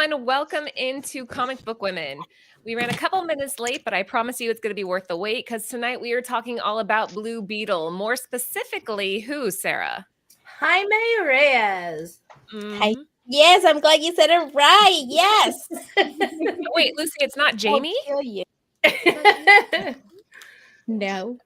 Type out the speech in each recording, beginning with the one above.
everyone. Welcome into Comic Book Women. We ran a couple minutes late, but I promise you it's going to be worth the wait because tonight we are talking all about Blue Beetle. More specifically, who, Sarah? Jaime Reyes. Hi. Yes, I'm glad you said it right. Yes. Wait, Lucy, it's not Jamie? I'll kill you. No.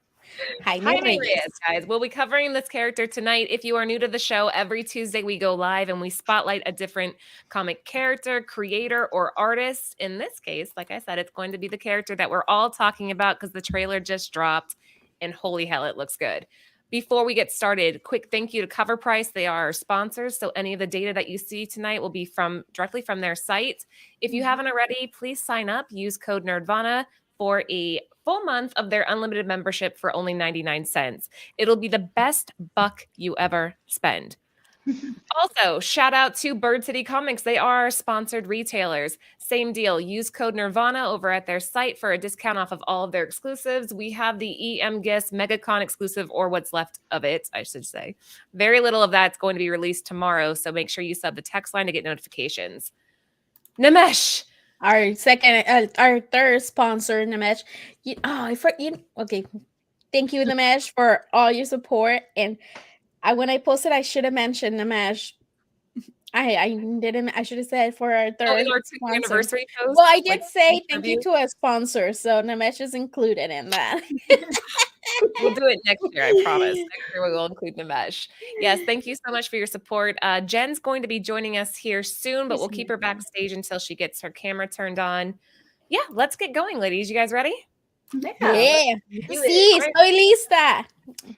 Jaime Reyes, guys. We'll be covering this character tonight. If you are new to the show, every Tuesday we go live and we spotlight a different comic character, creator, or artist. In this case, like I said, it's going to be the character that we're all talking about because the trailer just dropped and holy hell, it looks good. Before we get started, quick thank you to Cover Price. They are our sponsors, so any of the data that you see tonight will be directly from their site. If you haven't already, please sign up. Use code NERDVANA for a full month of their unlimited membership for only 99 cents. It'll be the best buck you ever spend. Also, shout out to Bird City Comics. They are our sponsored retailers. Same deal. Use code Nirvana over at their site for a discount off of all of their exclusives. We have the EM Guest MegaCon exclusive, or what's left of it, I should say. Very little of that's going to be released tomorrow, so make sure you sub the text line to get notifications. Nimesh. Our third sponsor, Nimesh. Okay. Thank you, Nimesh, for all your support. And when I posted, I should have mentioned Nimesh. I didn't. I should have said for our third anniversary post. Well, I did say thank you to a sponsor, so Nimesh is included in that. We'll do it next year, I promise. Next year we will include Nimesh. Yes, thank you so much for your support. Jen's going to be joining us here soon, but we'll keep her backstage until she gets her camera turned on. Yeah, let's get going, ladies. You guys ready? Yeah. Sí, estoy lista.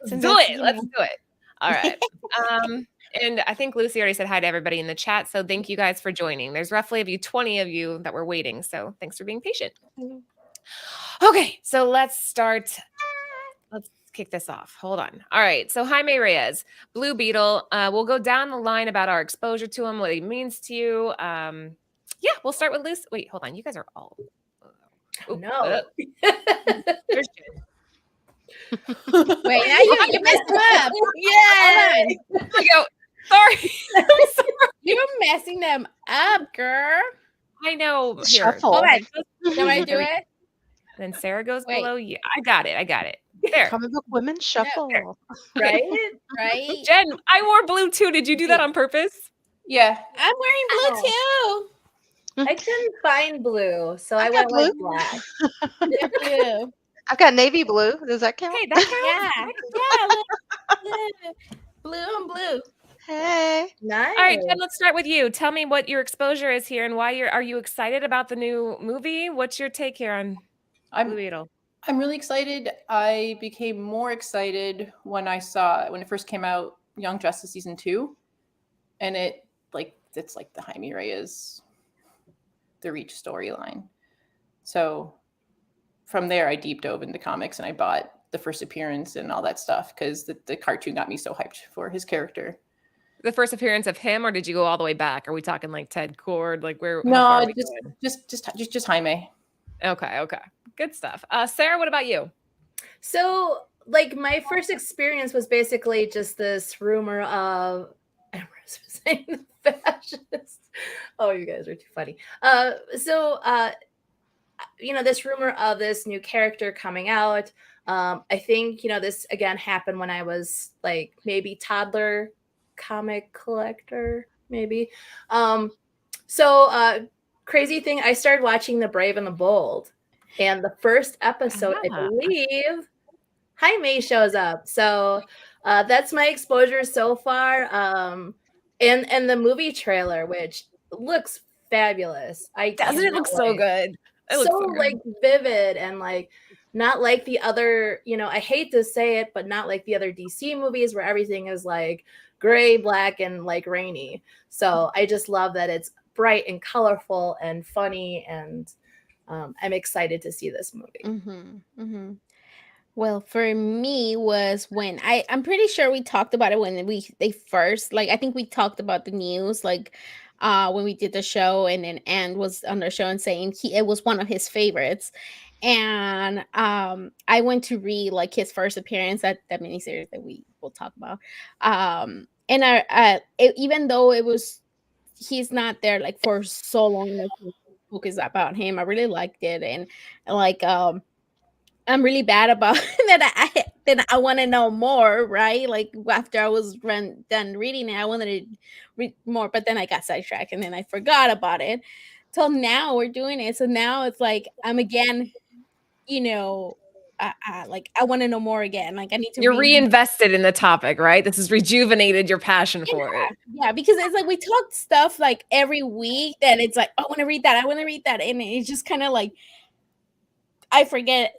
Let's do it. Let's do it. All right. And I think Lucy already said hi to everybody in the chat, so thank you guys for joining. There's roughly 20 of you that were waiting, so thanks for being patient. Okay, so let's start. Let's kick this off. Hold on. All right, so Jaime Reyes, Blue Beetle. We'll go down the line about our exposure to him, what he means to you. Yeah, we'll start with Lucy. Wait, hold on. You guys are all. No. There's Jen. Wait, now you messed them up. Yeah. Here we go. Sorry. I'm sorry. You're messing them up, girl. I know. Here. Shuffle. Hold on. Can I do it? Then Sarah goes below you. I got it. There. Comic Book Women shuffle. Right? Right? Jen, I wore blue too. Did you do that on purpose? Yeah. I'm wearing blue too. I couldn't find blue, so I went with black. Blue. I've got navy blue. Does that count? Hey, that counts. Yeah. Blue and blue. Hey. Nice. All right, Jen, let's start with you. Tell me what your exposure is here and why are you excited about the new movie? What's your take here on Blue Beetle? I'm really excited. I became more excited when it first came out, Young Justice Season 2. And it's like the Jaime Reyes, the Reach storyline. So from there, I deep dove into comics and I bought the first appearance and all that stuff because the cartoon got me so hyped for his character. The first appearance of him, or did you go all the way back? Are we talking like Ted Cord? Like where? No, just Jaime. Okay. Good stuff. Sarah, what about you? So, like, my first experience was basically just this rumor of saying the fascists. Oh, you guys are too funny. This rumor of this new character coming out. I think, this again happened when I was like maybe toddler comic collector, maybe. Crazy thing, I started watching The Brave and the Bold. And the first episode, I believe, Jaime shows up. So that's my exposure so far. And the movie trailer, which looks fabulous. Doesn't it look so good? So like vivid and like not like the other, I hate to say it, but not like the other DC movies where everything is like gray, black, and like rainy. So I just love that it's bright and colorful and funny, and I'm excited to see this movie. Mm-hmm, mm-hmm. Well, for me was when I'm pretty sure we talked about it when they first, like, I think we talked about the news, like when we did the show, and then Ann was on the show and saying it was one of his favorites. And I went to read like his first appearance at that miniseries that we will talk about. And even though it was he's not there like for so long. Like, the book is about him. I really liked it, and like I'm really bad about that. I want to know more, right? Like after I was done reading it, I wanted to read more, but then I got sidetracked and then I forgot about it. Till now, we're doing it. So now it's like I'm again, you know, like I want to know more again. Like I need to You're read. reinvested in the topic, right? This has rejuvenated your passion for it. Yeah, because it's like we talk stuff like every week that it's like, "Oh, I want to read that. I want to read that. And it's just kind of like I forget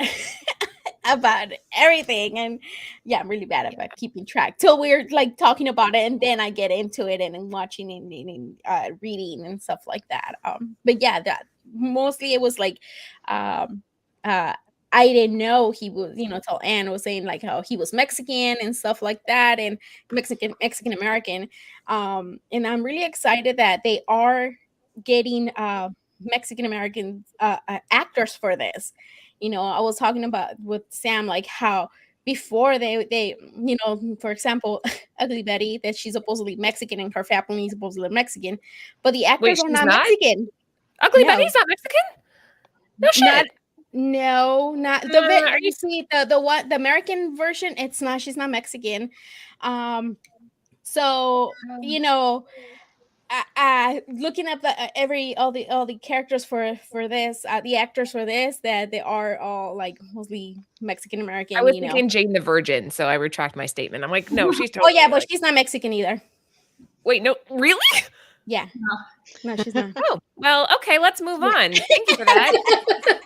about everything. And yeah, I'm really bad about keeping track till we're like talking about it, and then I get into it and then watching and reading and stuff like that. But yeah, that mostly it was like I didn't know he was, till Anne was saying like how he was Mexican and stuff like that, and Mexican American. And I'm really excited that they are getting Mexican American actors for this. I was talking about with Sam like how before they for example, Ugly Betty, that she's supposedly Mexican and her family is supposedly Mexican, but the actors Wait, are she's not not? Mexican. Ugly No. Betty's not Mexican? No shit. Not Are you see the American version. It's not. She's not Mexican. So looking up all the characters for this, the actors for this, that they are all like mostly Mexican American. I was thinking Jane the Virgin, so I retract my statement. I'm like, no, she's Oh totally yeah, but she's not Mexican either. Wait, no, really? Yeah. No, she's not. Oh, well, okay, let's move on. Thank you for that.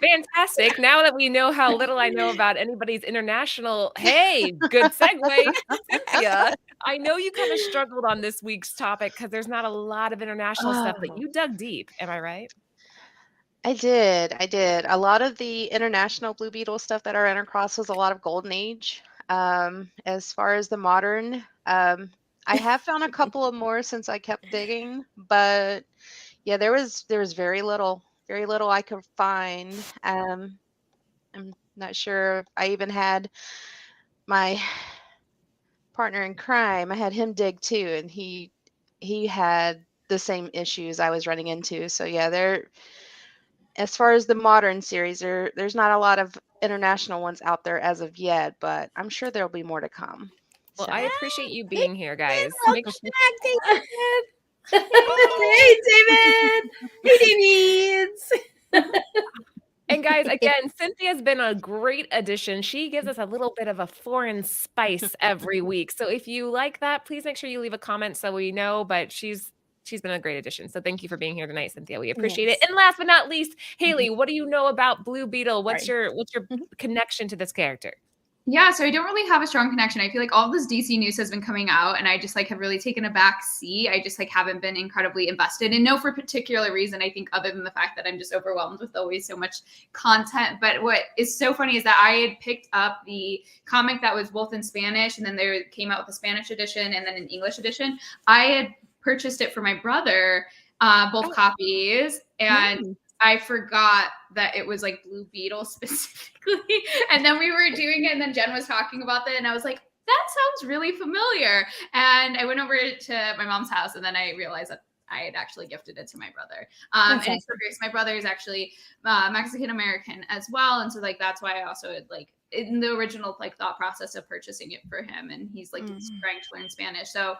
Fantastic. Now that we know how little I know about anybody's international, hey, good segue. Cynthia, I know you kind of struggled on this week's topic because there's not a lot of international stuff, but you dug deep. Am I right? I did. A lot of the international Blue Beetle stuff that I ran across was a lot of Golden Age. As far as the modern, I have found a couple of more since I kept digging, but yeah, there was very little I could find. I'm not sure if I even had my partner in crime. I had him dig too, and he had the same issues I was running into. So yeah, as far as the modern series, there's not a lot of international ones out there as of yet, but I'm sure there'll be more to come. Well, So. I appreciate you being here, guys. Hey, David. Hey, Davies. And guys, again, Cynthia's been a great addition. She gives us a little bit of a foreign spice every week. So if you like that, please make sure you leave a comment so we know. But she's been a great addition. So thank you for being here tonight, Cynthia. We appreciate it. And last but not least, Haley, what do you know about Blue Beetle? What's your connection to this character? Yeah, so I don't really have a strong connection. I feel like all of this DC news has been coming out, and I just like have really taken a back seat. I just like haven't been incredibly invested, and no for particular reason. I think other than the fact that I'm just overwhelmed with always so much content. But what is so funny is that I had picked up the comic that was both in Spanish, and then they came out with a Spanish edition and then an English edition. I had purchased it for my brother, both copies, and I forgot that it was like Blue Beetle specifically. And then we were doing it, and then Jen was talking about it, and I was like, that sounds really familiar. And I went over to my mom's house, and then I realized that I had actually gifted it to my brother. And it's so great. My brother is actually Mexican American as well. And so like that's why I also had like in the original like thought process of purchasing it for him, and he's like trying to learn Spanish. So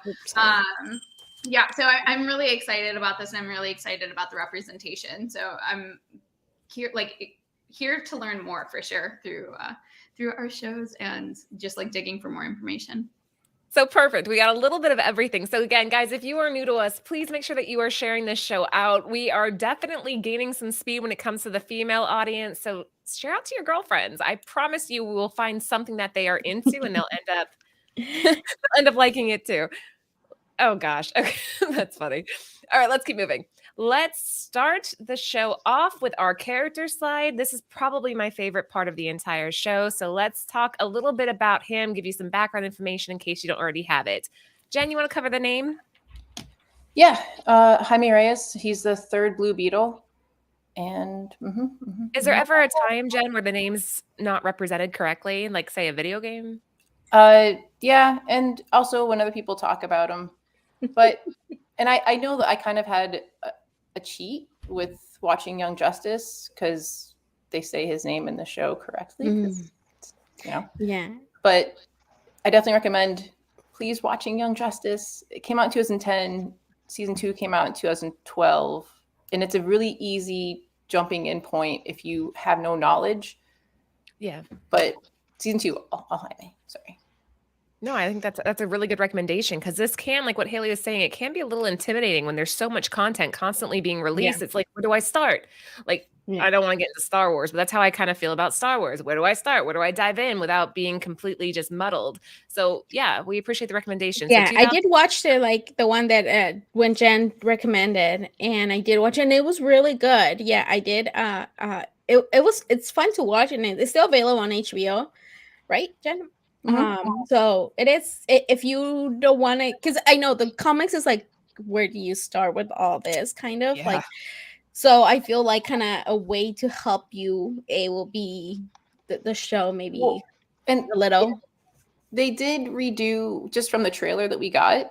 yeah, so I'm really excited about this, and I'm really excited about the representation. So I'm here to learn more for sure through our shows and just like digging for more information. So perfect. We got a little bit of everything. So again, guys, if you are new to us, please make sure that you are sharing this show out. We are definitely gaining some speed when it comes to the female audience. So share out to your girlfriends. I promise you we will find something that they are into, and they'll end up liking it too. Oh gosh. Okay. That's funny. All right, let's keep moving. Let's start the show off with our character slide. This is probably my favorite part of the entire show. So let's talk a little bit about him, give you some background information in case you don't already have it. Jen, you want to cover the name? Yeah. Jaime Reyes. He's the third Blue Beetle. And is there ever a time, Jen, where the name's not represented correctly, like say a video game? Yeah, and also when other people talk about him. But And I know that I kind of had a cheat with watching Young Justice because they say his name in the show correctly. You know, Yeah. but I definitely recommend please watching Young Justice. It came out in 2010. Season 2 came out in 2012, and it's a really easy jumping in point if you have no knowledge. Yeah. But season 2, sorry. No, I think that's a really good recommendation because this can, like what Haley was saying, it can be a little intimidating when there's so much content constantly being released. It's like, where do I start? Like, I don't want to get into Star Wars, but that's how I kind of feel about Star Wars. Where do I start? Where do I dive in without being completely just muddled? So yeah, we appreciate the recommendation. Yeah, So I did watch the one that when Jen recommended, and I did watch it, and it was really good. Yeah, I did. It's fun to watch, and it's still available on HBO, right, Jen? So it is. If you don't want to, because I know the comics is like, where do you start with all this kind of like? So I feel like kind of a way to help you. It will be the show maybe and a little. They did redo just from the trailer that we got.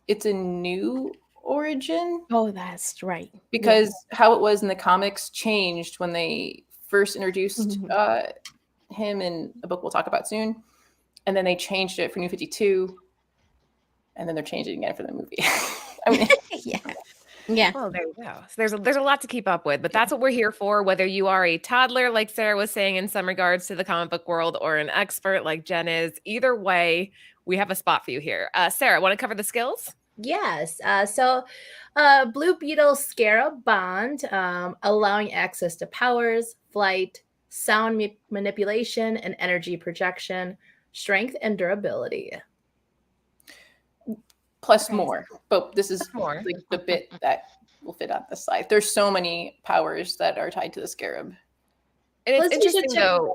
It's a new origin. Oh, that's right. Because how it was in the comics changed when they first introduced him in a book we'll talk about soon. And then they changed it for New 52. And then they're changing it again for the movie. I mean, yeah. Well, there you go. So there's a lot to keep up with, but that's what we're here for. Whether you are a toddler, like Sarah was saying, in some regards to the comic book world, or an expert like Jen is, either way, we have a spot for you here. Sarah, want to cover the skills? Yes. So Blue Beetle Scarab Bond, allowing access to powers, flight, sound manipulation, and energy projection, strength, and durability. Plus more, but this is more like the bit that will fit on the slide. There's so many powers that are tied to the Scarab. And it's interesting though.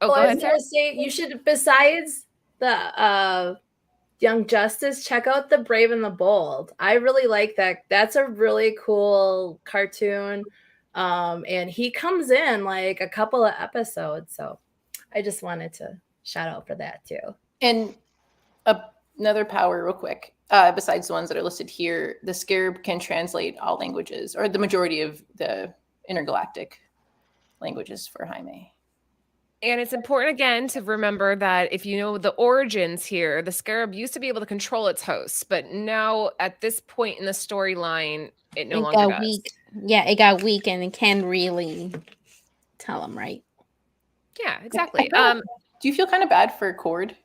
Go ahead, Sarah. Say you should, besides the Young Justice, check out The Brave and the Bold. I really like that. That's a really cool cartoon. And he comes in like a couple of episodes. So I just wanted to shout out for that too. And another power real quick, besides the ones that are listed here, the Scarab can translate all languages, or the majority of the intergalactic languages for Jaime. And it's important, again, to remember that if you know the origins here, the Scarab used to be able to control its hosts, but now at this point in the storyline, it no longer does. Weak. Yeah, it got weak, and it can't really tell them, right? Yeah, exactly. Do you feel kind of bad for Cord?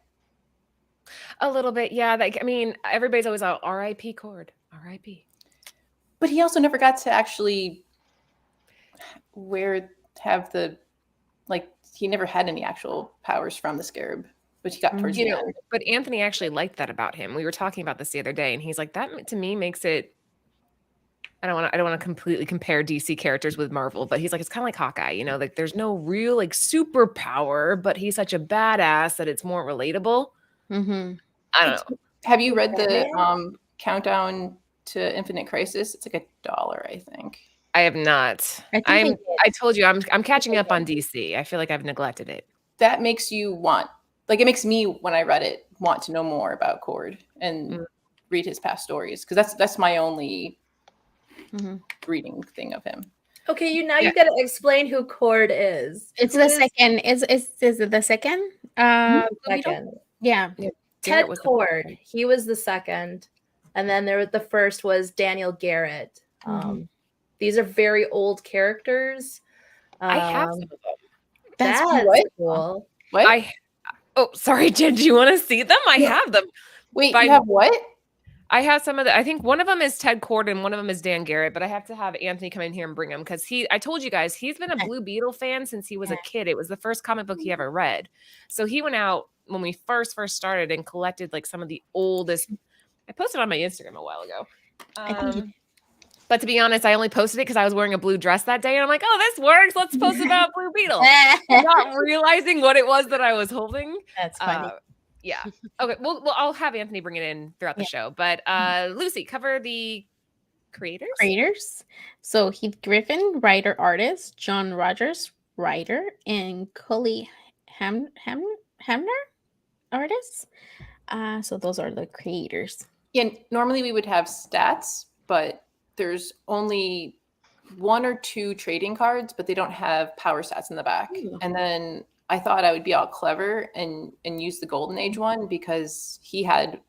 A little bit, yeah. Like, I mean, everybody's always out, R.I.P. Cord, R.I.P. But he also never got to actually he never had any actual powers from the Scarab, which he got towards the end. But Anthony actually liked that about him. We were talking about this the other day, and he's like, that to me makes it. I don't want to completely compare DC characters with Marvel, but he's like, it's kind of like Hawkeye, like there's no real like superpower, but he's such a badass that it's more relatable. Mm-hmm. I don't know. Have you read the Countdown to Infinite Crisis? It's like $1, I think. I have not. I told you I'm catching up on DC. I feel like I've neglected it. That makes you it makes me, when I read it, want to know more about Cord and read his past stories, because that's my only reading thing of him. Okay, you got to explain who Cord is. It's the second. Is it the second? Second. Yeah. Ted Cord. He was the second, and then the first was Daniel Garrett. These are very old characters. I have some of them. That's cool. What? Sorry, Jen. Do you want to see them? I have them. Wait, you have what? I have some of the. I think one of them is Ted Cord and one of them is Dan Garrett. But I have to have Anthony come in here and bring them because I told you guys, he's been a Blue Beetle fan since he was a kid. It was the first comic book he ever read. So he went out when we first started and collected like some of the oldest. I posted on my Instagram a while ago. But to be honest, I only posted it because I was wearing a blue dress that day. And I'm like, oh, this works. Let's post about Blue Beetle. Not realizing what it was that I was holding. That's funny. Yeah. Okay. Well, I'll have Anthony bring it in throughout the show. But Lucy, cover the creators. So Heath Griffin, writer, artist. John Rogers, writer. And Cully Hamner, artist. So those are the creators. Yeah, normally we would have stats, but there's only 1 or 2 trading cards, but they don't have power stats in the back. Ooh. And then I thought I would be all clever and use the Golden Age one because he had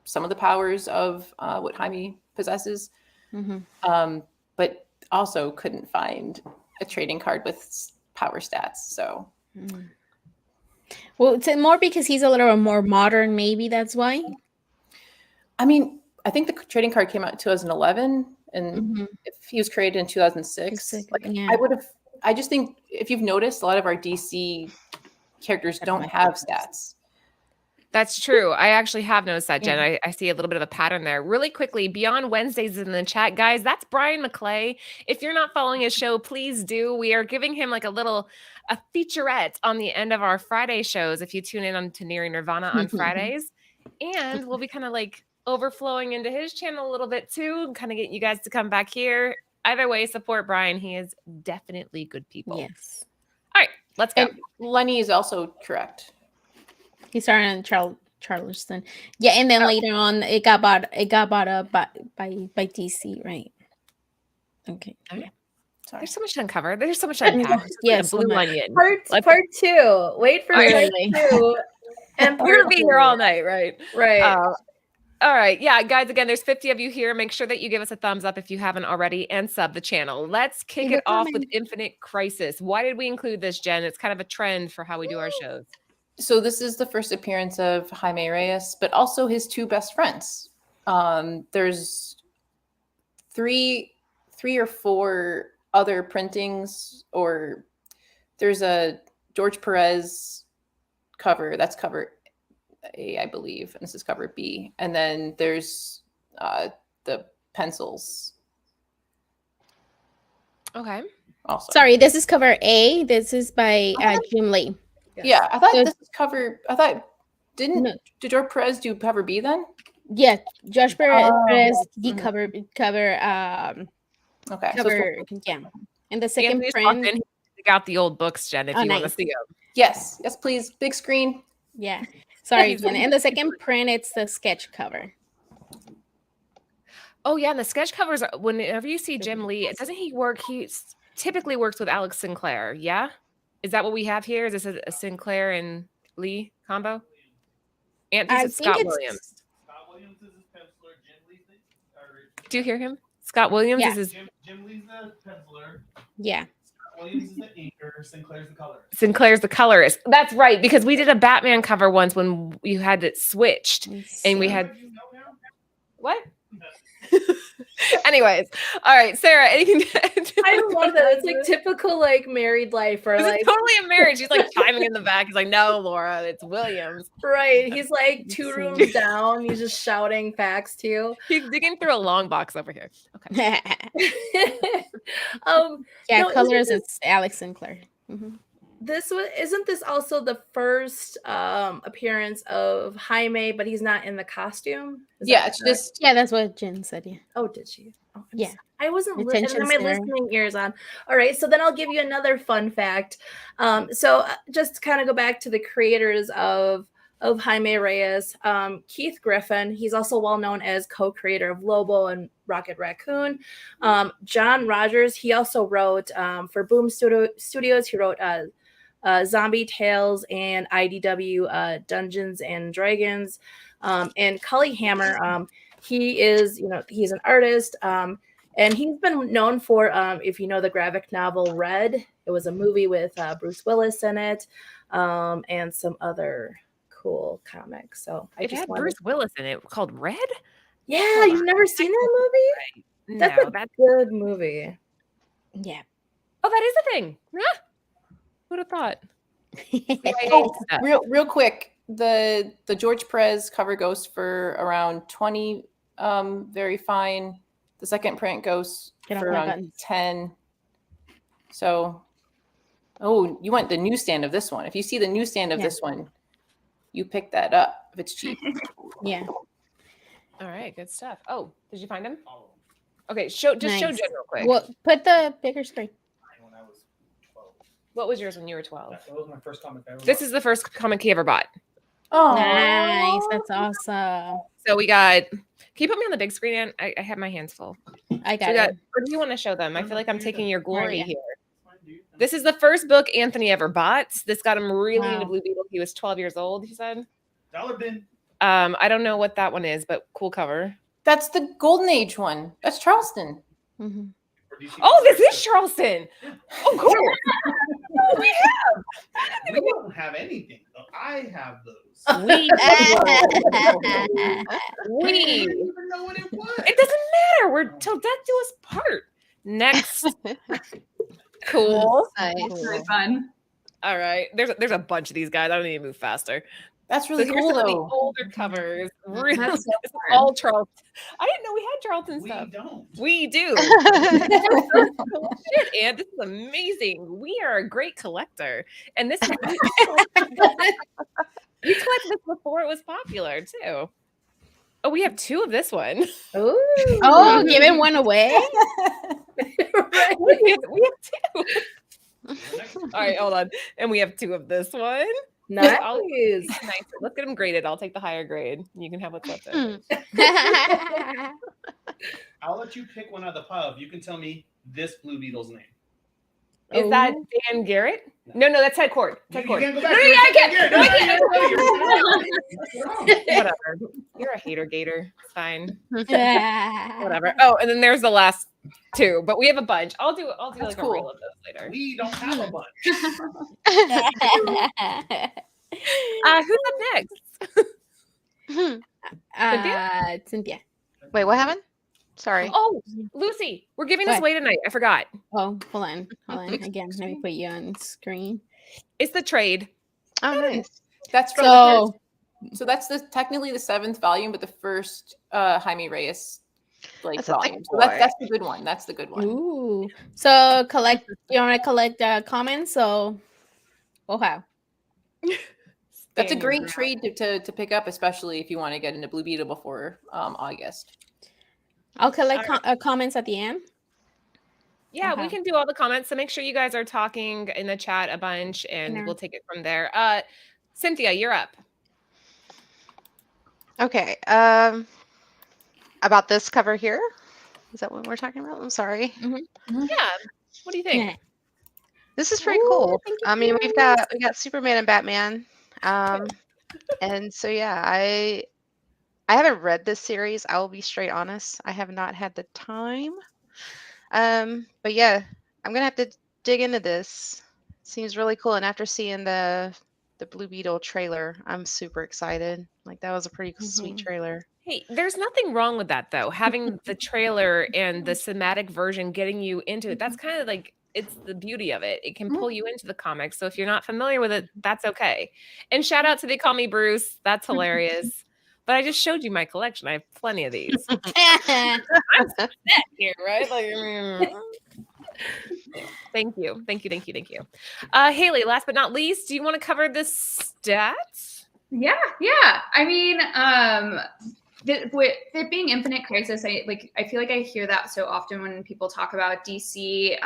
some of the powers of what Jaime possesses, but also couldn't find a trading card with power stats. So, well, it's more because he's a little more modern. Maybe that's why. I mean, I think the trading card came out in 2011, and if he was created in 2006, I just think if you've noticed, a lot of our DC characters don't have stats. That's true. I actually have noticed that, Jen. I see a little bit of a pattern there. Really quickly, Beyond Wednesdays in the chat, guys, that's Brian McClay. If you're not following his show, please do. We are giving him like a featurette on the end of our Friday shows if you tune in on to Nearing Nirvana on Fridays. And we'll be kind of like overflowing into his channel a little bit too, and kind of get you guys to come back here. Either way, support Brian. He is definitely good people. Yes. All right, let's go. And Lenny is also correct. He started on Charleston. Yeah, and then later on it got bought up by DC, right? Okay. All right. Sorry. There's so much to uncover. There's so much to unpack. Yes, Blue onion. Part 2. Wait for part 2. And we're gonna be here all night, right? Right. All right. Yeah, guys, again, there's 50 of you here. Make sure that you give us a thumbs up if you haven't already and sub the channel. Let's kick it off with Infinite Crisis. Why did we include this, Jen? It's kind of a trend for how we do our shows. So this is the first appearance of Jaime Reyes, but also his 2 best friends. There's three or 4 other printings, or there's a George Perez cover. That's cover A, I believe, and this is cover B. And then there's the pencils. Okay. Also. Sorry, this is cover A. This is by Jim Lee. Yeah, I thought this was cover. I thought did George Perez do cover B then? Yeah, Josh Perez did cover. Okay. Cover, yeah. And the second print. Dig out the old books, Jen, if you want to see them. Yes, please. Big screen. Yeah. Sorry, Jen. And the second print, it's the sketch cover. Oh yeah, and the sketch covers. Whenever you see Jim Lee, doesn't he work? He typically works with Alex Sinclair. Yeah. Is that what we have here? Is this a Sinclair and Lee combo? And this is Scott Williams. Scott Williams is his penciler. Jim Lee's the Do you hear him? Scott Williams is his. Jim Lee's the penciler. Yeah. Scott Williams is the inker. Sinclair's the colorist. Sinclair's the colorist. That's right, because we did a Batman cover once when you had it switched, and we had. What? Anyways, all right, Sarah, anything to add? I love that. It's like typical like married life, or like totally a marriage. He's like chiming in the back. He's like, "No, Laura, it's Williams." Right. He's like 2 rooms down. He's just shouting facts to you. He's digging through a long box over here. Okay. Colors. It's Alex Sinclair. Isn't this also the first appearance of Jaime, but he's not in the costume? It's just that's what Jen said. Yeah. Oh, did she? Oh, yeah. I wasn't listening. My listening ears on. All right, so then I'll give you another fun fact. Just to kind of go back to the creators of Jaime Reyes, Keith Griffin. He's also well known as co-creator of Lobo and Rocket Raccoon. John Rogers. He also wrote for Boom Studios. He wrote Zombie Tales and IDW Dungeons and Dragons. And Cully Hammer. He's an artist. And he's been known for, if you know the graphic novel Red, it was a movie with Bruce Willis in it, and some other cool comics. So it had Bruce Willis in it called Red? Yeah, you've never seen that movie? That's a good movie. Yeah. Oh, that is a thing. Ah, who'd have thought? Real quick, the George Perez cover goes for around 20. Very fine. The second print goes for around 10. So, you want the newsstand of this one. If you see the newsstand of this one, you pick that up if it's cheap. Yeah. All right, good stuff. Oh, did you find him? Okay, show Jen real quick. Well, put the bigger screen. When I was 12. What was yours when you were 12? That was my first comic I ever This bought. is the first comic he ever bought. Oh, Nice. That's awesome. So we got. Can you put me on the big screen? Ann? I have my hands full. I So got we got. it. Or do you want to show them? I feel like I'm taking your glory yeah. here. This is the first book Anthony ever bought. This got him really into Wow. Blue Beetle. He was 12 years old, he said. Dollar bin. I don't know what that one is, but cool cover. that's the Golden Age one. That's Charleston. Mhm. Or DC. Oh, this is Charleston. Oh, cool. Oh, we have. We don't have anything. Though. I have those. We. I We. didn't even know what it was. It doesn't matter. We're till death do us part. Next. Cool. Nice. It's really fun. All right. There's a bunch of these guys. I don't need to move faster. That's So really here's cool some of the though. older covers. Really, That's so it's fun. all Charlton. I didn't know we had Charlton We stuff. don't. We do. Cool shit, Ann. This is amazing. We are a great collector, and this is we collected this before it was popular too. Oh, we have two of this one. Ooh. Oh, giving one away. We have two. All right, hold on. And we have two of this one. Nice. Nice. Let's get them graded. I'll take the higher grade. You can have what's left over. I'll let you pick one out of the pile. If you can tell me this Blue Beetle's name. Is that Dan Garrett? No, that's Ted Cord. You Ted Cord. can't go No, back. yeah, I can't. No, I can't. can't. Whatever. You're a hater gator. It's fine. Yeah. Whatever. Oh, and then there's the last two, but we have a bunch. I'll do That's like cool. a reel of those later. We don't have a bunch. Who's up next? Cynthia. Wait, what happened? Sorry. Oh, Lucy, we're giving this What? away tonight. I forgot. Oh, hold on. Again, let me put you on screen. It's the trade. Oh, nice. That's from So, so that's technically the 7th volume, but the first Jaime Reyes That's a thick volume. So boy. that's the good one. That's the good one. ooh. So collect. You want to collect comments? So, we'll have. That's a Stand your great ground. trade to pick up, especially if you want to get into Blue Beetle before August. I'll collect comments at the end. Yeah, we Okay. can do all the comments. So make sure you guys are talking in the chat a bunch and Yeah. we'll take it from there. Cynthia, you're up. Okay. About this cover here. Is that what we're talking about? I'm sorry. Yeah. What do you think? Yeah. This is pretty Ooh, cool. thank you, I mean, we guys. got Superman and Batman. And so yeah, I haven't read this series. I will be straight honest. I have not had the time. But yeah, I'm gonna have to dig into this. Seems really cool. And after seeing the Blue Beetle trailer, I'm super excited. Like that was a pretty sweet trailer. Hey, there's nothing wrong with that though. Having the trailer and the cinematic version getting you into it, that's kind of like it's the beauty of it. It can pull you into the comics. So if you're not familiar with it, that's okay. And shout out to They Call Me Bruce. That's hilarious. But I just showed you my collection. I have plenty of these. I'm set here, right? Like, Thank you. Haley, last but not least, do you want to cover the stats? Yeah. I mean, with it being Infinite Crisis, I feel like I hear that so often when people talk about DC.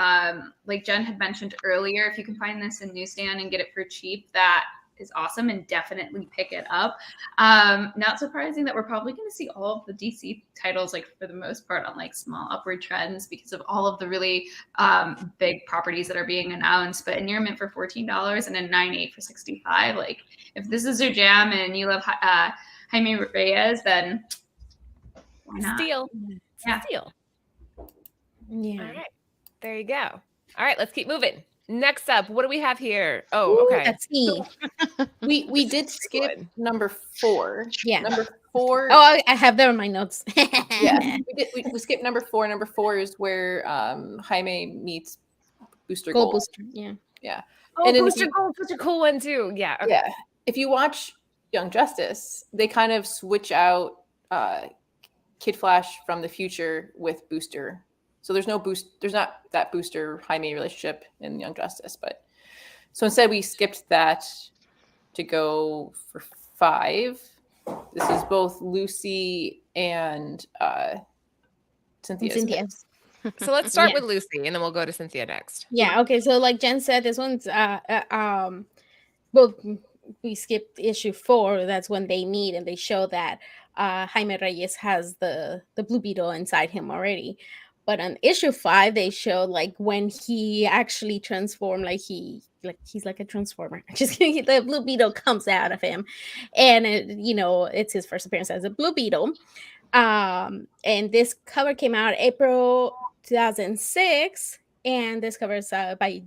Like Jen had mentioned earlier, if you can find this in newsstand and get it for cheap, that is awesome, and definitely pick it up. Not surprising that we're probably going to see all of the DC titles, like for the most part, on like small upward trends because of all of the really big properties that are being announced. But a near mint for $14 and a 9.8 for $65. Like if this is your jam and you love Jaime Reyes, then why not? Steal. Yeah. Steal. Yeah. All right. There you go. All right, let's keep moving. Next up, what do we have here? Oh, okay. Let's see. We did skip Good. number 4. Yeah. Number 4. Oh, I have that in my notes. Yeah. We skipped number 4. Number 4 is where Jaime meets Booster Gold. Booster. Yeah. Yeah. Oh, And then if Booster you- Gold's such a cool one too. Yeah. Okay. Yeah. If you watch Young Justice, they kind of switch out Kid Flash from the future with Booster. So there's not that Booster Jaime relationship in Young Justice, but so instead we skipped that to go for 5. This is both Lucy and Cynthia's Cynthia. picks. So let's start Yeah. with Lucy and then we'll go to Cynthia next. Yeah. Okay. So like Jen said, this one's both we skipped issue 4. That's when they meet and they show that Jaime Reyes has the Blue Beetle inside him already. But on issue 5, they showed like when he actually transformed, he's like a transformer. Just kidding, the Blue Beetle comes out of him, and it's his first appearance as a Blue Beetle. And this cover came out April 2006, and this cover is by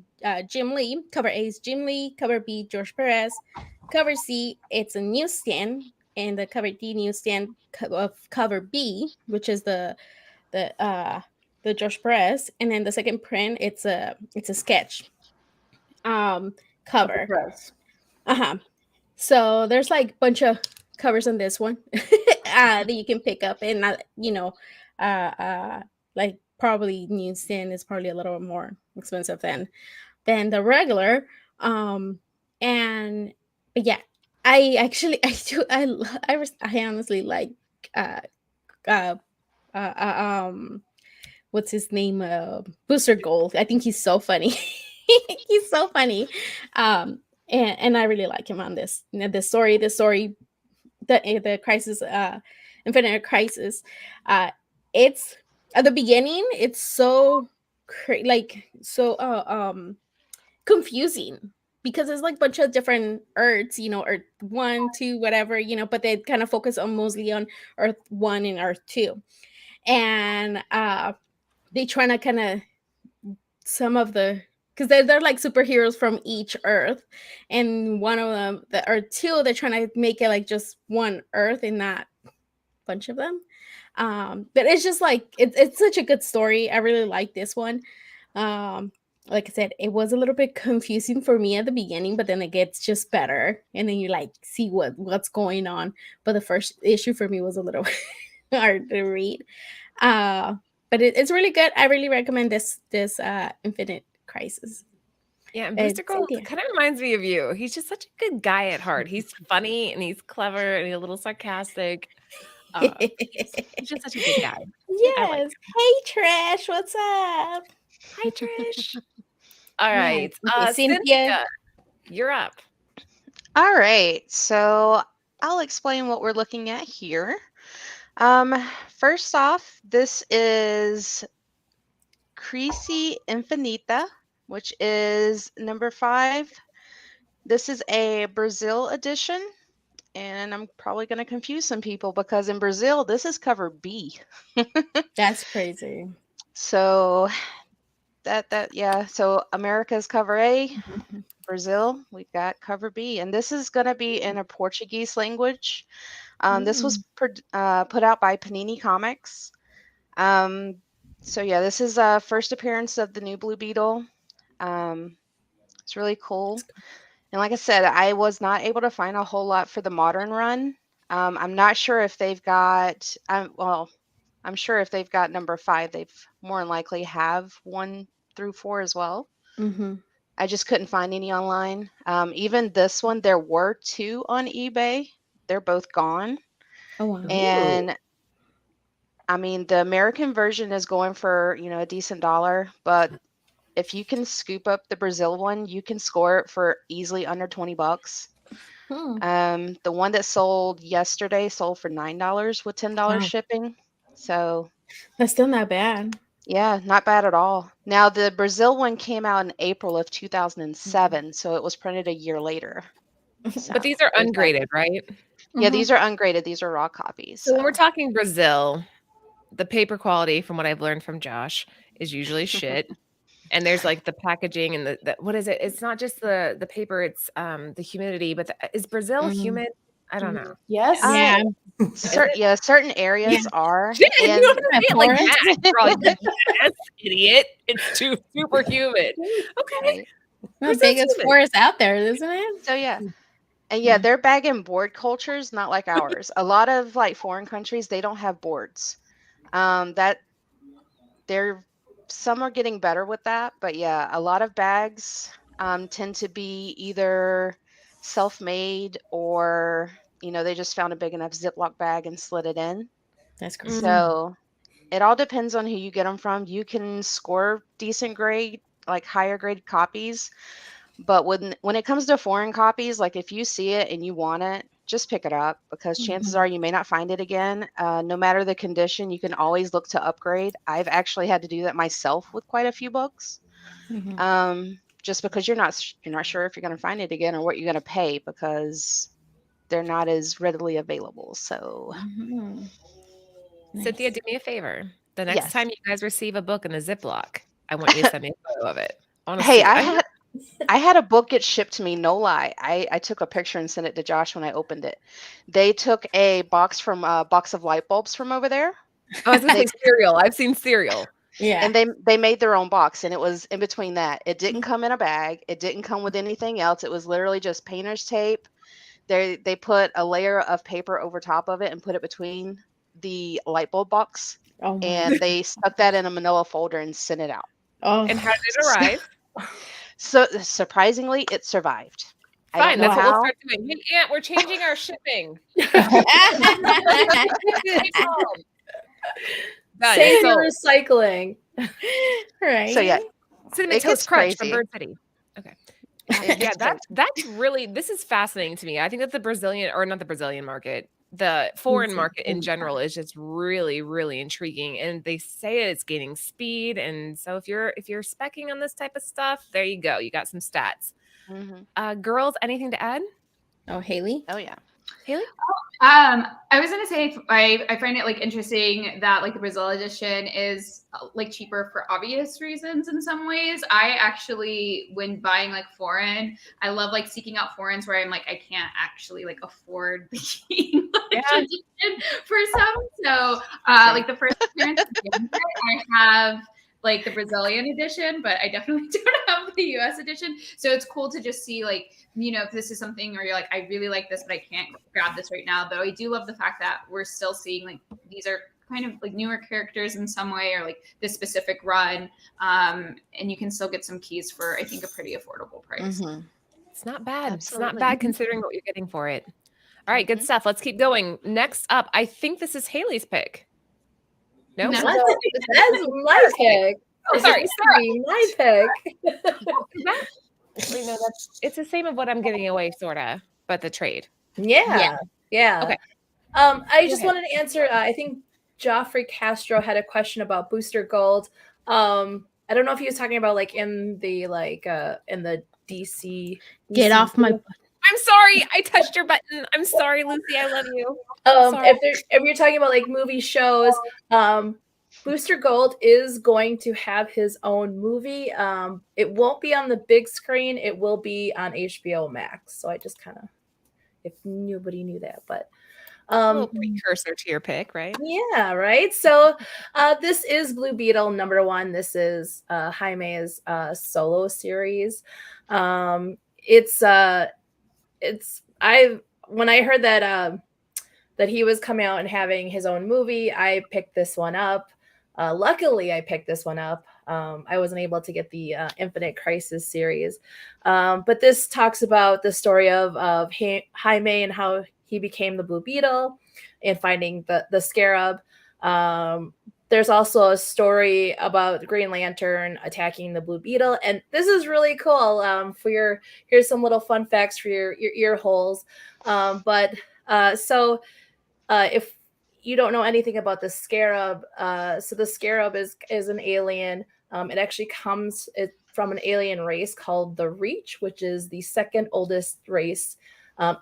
Jim Lee. Cover A is Jim Lee. Cover B, George Perez. Cover C, it's a newsstand, and the cover D newsstand of cover B, which is the George Perez, and then the second print, it's a sketch cover. So there's like a bunch of covers on this one that you can pick up, and like probably newsstand is probably a little more expensive than the regular. But yeah, I honestly like what's his name, Booster Gold. I think he's so funny. He's so funny. And I really like him on this. The story, the crisis, Infinite Crisis. It's at the beginning, it's so confusing, because it's like a bunch of different Earths, Earth 1, 2, whatever, but they kind of focus on mostly on Earth 1 and Earth 2. And they try to kind of some of the, because they're like superheroes from each Earth, and one of them, the Earth 2, they're trying to make it like just one Earth and not a bunch of them. But it's just like it's such a good story. I really like this one. Like I said, it was a little bit confusing for me at the beginning, but then it gets just better, and then you like see what's going on. But the first issue for me was a little hard to read. But it's really good. I really recommend this Infinite Crisis. Yeah, and Booster Gold kind of reminds me of you. He's just such a good guy at heart. He's funny and he's clever and he's a little sarcastic. He's just such a good guy. Yes. Hey, Trash, what's up? Hi, Trish. All right. Yes. Cynthia, you're up. All right. So I'll explain what we're looking at here. First off, this is Crisis Infinita, which is number 5. This is a Brazil edition, and I'm probably going to confuse some people because in Brazil, this is cover B. That's crazy. So so America's cover A, Brazil, we've got cover B, and this is going to be in a Portuguese language. This was put out by Panini Comics. So yeah, this is a first appearance of the new Blue Beetle. It's really cool. And like I said, I was not able to find a whole lot for the modern run. I'm not sure if they've got, I'm sure if they've got number 5, they've more than likely have 1 through 4 as well. I just couldn't find any online. Even this one, there were 2 on eBay. They're both gone. Oh, wow. And I mean, the American version is going for, a decent $1, but if you can scoop up the Brazil one, you can score it for easily under $20. The one that sold yesterday sold for $9 with $10 shipping. So that's still not bad. Yeah, not bad at all. Now, the Brazil one came out in April of 2007, so it was printed a year later. But these are ungraded, right? Yeah, these are ungraded. These are raw copies. So when we're talking Brazil, the paper quality, from what I've learned from Josh, is usually shit. And there's like the packaging and the what is it? It's not just the paper, it's the humidity. But is Brazil humid? I don't know. Yes. Certain areas are. Shit, and you don't have to say it like that. You're all like, yes, idiot. It's too super humid. Okay. The biggest forest out there, isn't it? So yeah. And yeah, they're bag and board cultures, not like ours. A lot of like foreign countries, they don't have boards. Some are getting better with that, but yeah, a lot of bags tend to be either self-made or they just found a big enough Ziploc bag and slid it in. That's crazy. So it all depends on who you get them from. You can score decent grade, like higher grade copies But when it comes to foreign copies, like if you see it and you want it, just pick it up, because chances are you may not find it again. No matter the condition, you can always look to upgrade. I've actually had to do that myself with quite a few books. Just because you're not sure if you're going to find it again or what you're going to pay, because they're not as readily available. So Cynthia, do me a favor. The next Yes. time you guys receive a book in a Ziploc, I want you to send me a photo of it. Hey, Honestly, I had a book get shipped to me, no lie. I took a picture and sent it to Josh when I opened it. They took a box of light bulbs from over there, I was gonna say cereal. I've seen cereal. Yeah. and they made their own box, and it was in between that. It didn't come in a bag. It didn't come with anything else. It was literally just painter's tape. They put a layer of paper over top of it and put it between the light bulb box, Oh my. and they stuck that in a manila folder and sent it out. Oh. And how did it arrive? So surprisingly, it survived. I don't Fine, know that's what we'll how. start doing. Hey, Aunt, we're changing our shipping. Done. Save So, your recycling. Right. So yeah, Cinnamon it Toast gets Crunch from crazy. Bird City. Okay. It Yeah, gets crazy. that's really, this is fascinating to me. I think that the Brazilian, or not the Brazilian market, the foreign market in general is just really, really intriguing. And they say it's gaining speed. And so if you're speccing on this type of stuff, there you go. You got some stats. Girls, anything to add? Oh, Haley. Oh yeah. Haley? I was gonna say I find it like interesting that like the Brazil edition is like cheaper for obvious reasons in some ways. I actually, when buying like foreign, I love like seeking out foreigns where I'm like I can't actually like afford the English edition for some. So like the first appearance I have like the Brazilian edition, but I definitely don't have the US edition. So it's cool to just see like, you know, if this is something where you're like, I really like this, but I can't grab this right now. Though I do love the fact that we're still seeing like these are kind of like newer characters in some way, or like this specific run. And you can still get some keys for, I think, a pretty affordable price. It's not bad. Absolutely. It's not bad considering what you're getting for it. All right, good stuff. Let's keep going. Next up, I think this is Haley's pick. No? No. That's my pick. Oh, sorry. My pick. Wait, no, it's the same of what I'm giving away, sorta, but the trade. Yeah. Okay. I just wanted to answer. I think Joffrey Castro had a question about Booster Gold. I don't know if he was talking about like in the DC. Get off my. I'm sorry, I touched your button. I'm sorry, Lucy. I love you. If you're talking about like movie shows, Booster Gold is going to have his own movie. It won't be on the big screen. It will be on HBO Max. So I just kind of, if nobody knew that, but a little precursor to your pick, right? Yeah, right. So this is Blue Beetle #1. This is Jaime's solo series. When I heard that he was coming out and having his own movie, I picked this one up. Luckily, I picked this one up. I wasn't able to get the Infinite Crisis series, but this talks about the story of Jaime and how he became the Blue Beetle and finding the Scarab. There's also a story about Green Lantern attacking the Blue Beetle, and this is really cool. Here's some little fun facts for your ear holes. If you don't know anything about the Scarab, so the Scarab is an alien. It actually comes from an alien race called the Reach, which is the second oldest race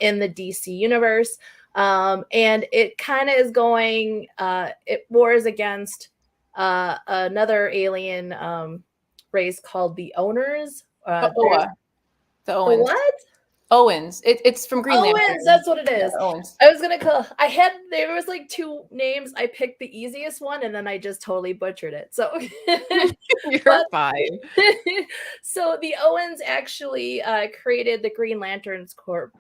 in the DC universe. And it kind of is going, it wars against another alien race called the Owners. The Owens. What? Owens. It's from Green Lantern. Owens, that's what it is. Yeah, Owens. I was gonna call. There was like two names. I picked the easiest one, and then I just totally butchered it. So You're fine. So the Owens actually created the Green Lanterns Corps.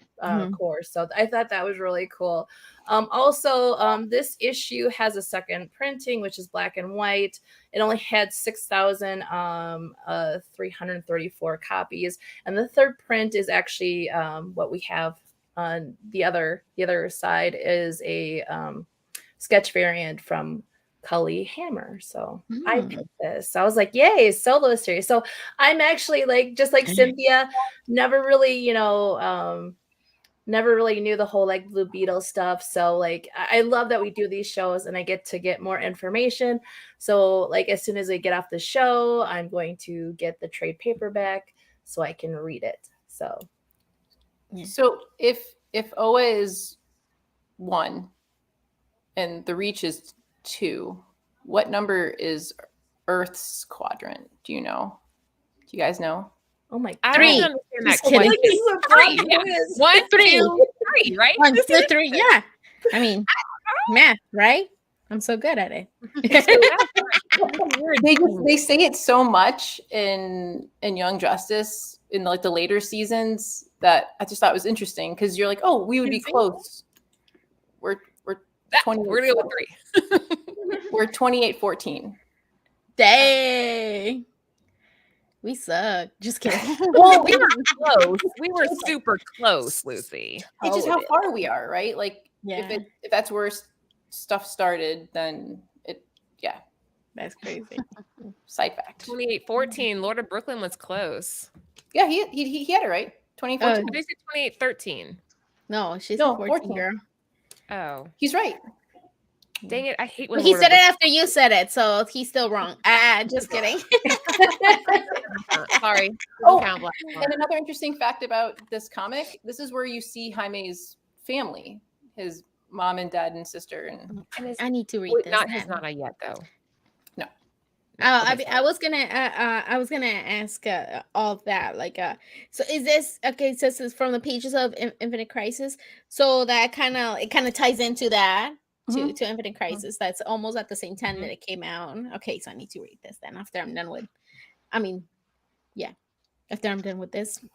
So I thought that was really cool. Also, this issue has a second printing, which is black and white. It only had 6,334 copies, and the third print is actually what we have on the other side is a sketch variant from Cully Hammer. So I picked this. I was like, yay, solo series. So I'm actually like, just like Cynthia, never really, never really knew the whole like Blue Beetle stuff. So like I love that we do these shows and I get to get more information. So like as soon as I get off the show, I'm going to get the trade paperback so I can read it. So So if Oa is 1 and the Reach is 2, what number is Earth's quadrant? Do you know? Do you guys know? oh my I god. don't understand that Just kidding. question. 3. Yeah. 1, 2, 3, right? 1, 2, 3. Yeah. I mean, math, right? I'm so good at it. They say it so much in Young Justice in like the later seasons that I just thought it was interesting because you're like, oh, we would be close. We're 20. We're gonna go with 3. We're 28-14. Dang. We suck. Just kidding. Well, we were close. We were super close, Lucy. It's just how far we are, right? Like Yeah. if that's where stuff started, then That's crazy. side fact. 28-14. Lord of Brooklyn was close. Yeah, he had it right. 2014. But they said 28-13. No, she's No, 14, 14. girl. Oh, He's right. dang it! I hate when But he Lord said of it after you said it, so he's still wrong. Just kidding. Brooklyn- Sorry. Oh, Count Black Swan. And another interesting fact about this comic, this is where you see Jaime's family, his mom and dad and sister. And And his- I need to read wait, this. not his now. Nana yet, though. No. I was gonna ask all that so is this okay? So this is from the pages of Infinite Crisis, so that it kind of ties into that to Infinite Crisis. That's almost at the same time that it came out. Okay, so I need to read this then after I'm done with. After I'm done with this. I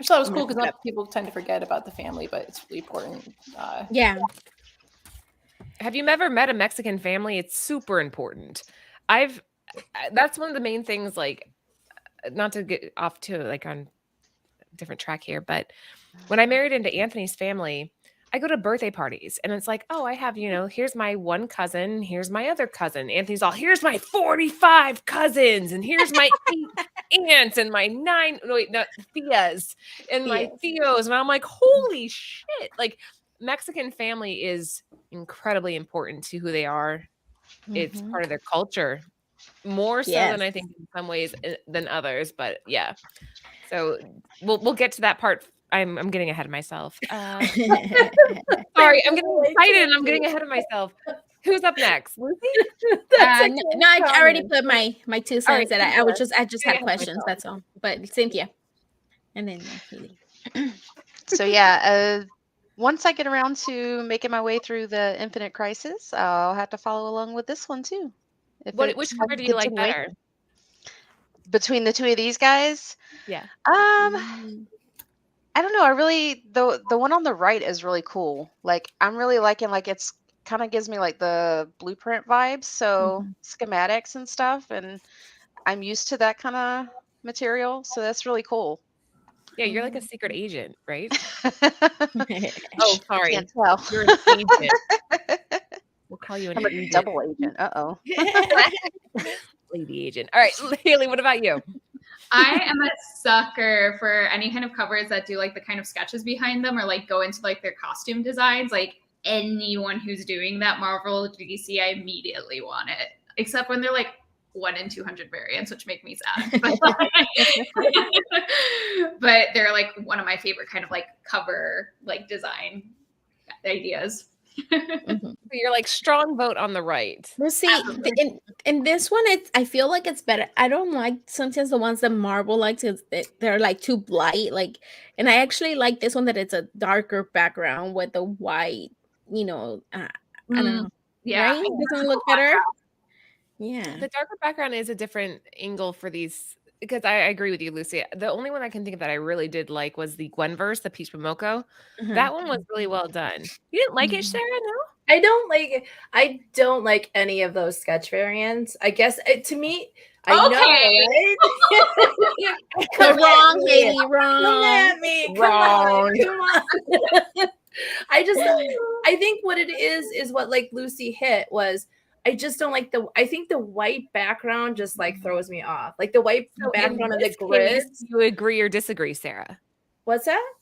just thought it was cool because a lot of people tend to forget about the family, but it's really important. Yeah. Have you ever met a Mexican family? It's super important. That's one of the main things, like, not to get off to like on a different track here, but when I married into Anthony's family, I go to birthday parties and it's like, oh, I have, here's my one cousin, here's my other cousin. Anthony's all, here's my 45 cousins, and here's my 8 aunts and my 9, Theas and my Theos. And I'm like, holy shit. Like, Mexican family is incredibly important to who they are. It's part of their culture. More so than I think in some ways than others, but yeah. So we'll get to that part. I'm getting ahead of myself. Sorry, I'm getting excited and I'm getting ahead of myself. Who's up next? Lucy? No, I already put my 2 cents right, that I just Yeah, had questions. myself. That's all. But Cynthia, and then Haley. So yeah, once I get around to making my way through the Infinite Crisis, I'll have to follow along with this one too. Which cover do you like better? Between the two of these guys? Yeah. I don't know. I really the one on the right is really cool. Like I'm really liking it's kind of gives me like the blueprint vibes, so schematics and stuff, and I'm used to that kind of material, so that's really cool. Yeah, you're like a secret agent, right? Oh, Oh, sorry. can't tell. You're an agent. We'll call you an I'm a agent. double agent. Uh-oh. Lady agent. All right, Haley, what about you? I am a sucker for any kind of covers that do like the kind of sketches behind them or like go into like their costume designs. Like anyone who's doing that, Marvel, DC, I immediately want it. Except when they're like 1 in 200 variants, which make me sad. But they're like one of my favorite kind of like cover like design ideas. You're like strong vote on the right. Well, see, in this one, I feel like it's better. I don't like sometimes the ones that Marvel likes. They're like too blight. And I actually like this one that it's a darker background with the white. I don't know. Yeah, right? Doesn't it look better? Yeah. The darker background is a different angle for these, because I agree with you, Lucy. The only one I can think of that I really did like was the Gwenverse, the Peach Momoko. That one was really well done. You didn't like it, Sarah? No? I don't like any of those sketch variants. I guess to me, I know, right? Wrong, Haley, wrong. Come at me. Come on. I think what it is what like Lucy hit was I just don't like I think the white background just like throws me off. Like the white background of the grid. Do you agree or disagree, Sarah? What's that?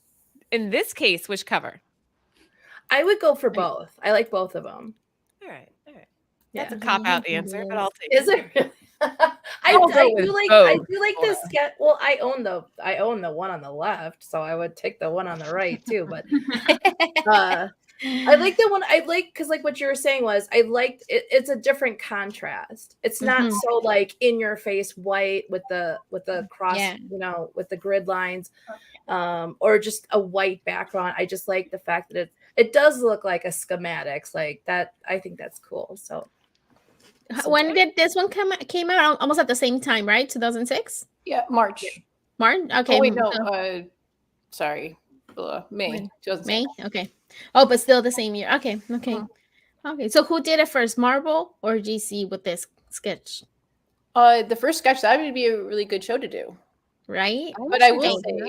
In this case, which cover? I would go for both. I like both of them. All right. Yeah. That's a cop-out answer, but I'll take Is it. it really? I'll go with I both, do like the sketch. Well, I own the one on the left, so I would take the one on the right too. But I like the one I like because like what you were saying was I liked it. It's a different contrast. It's not so like in your face white with the cross, with the grid lines, or just a white background. I just like the fact that it does look like a schematics like that. I think that's cool. So. When did this one came out? Almost at the same time, right? 2006? Yeah, March. March? Okay. Oh, wait, no. Sorry. May. 2006. May? Okay. Oh, but still the same year. Okay. Okay. So who did it first, Marvel or GC with this sketch? The first sketch, that would be a really good show to do. Right? But I will say,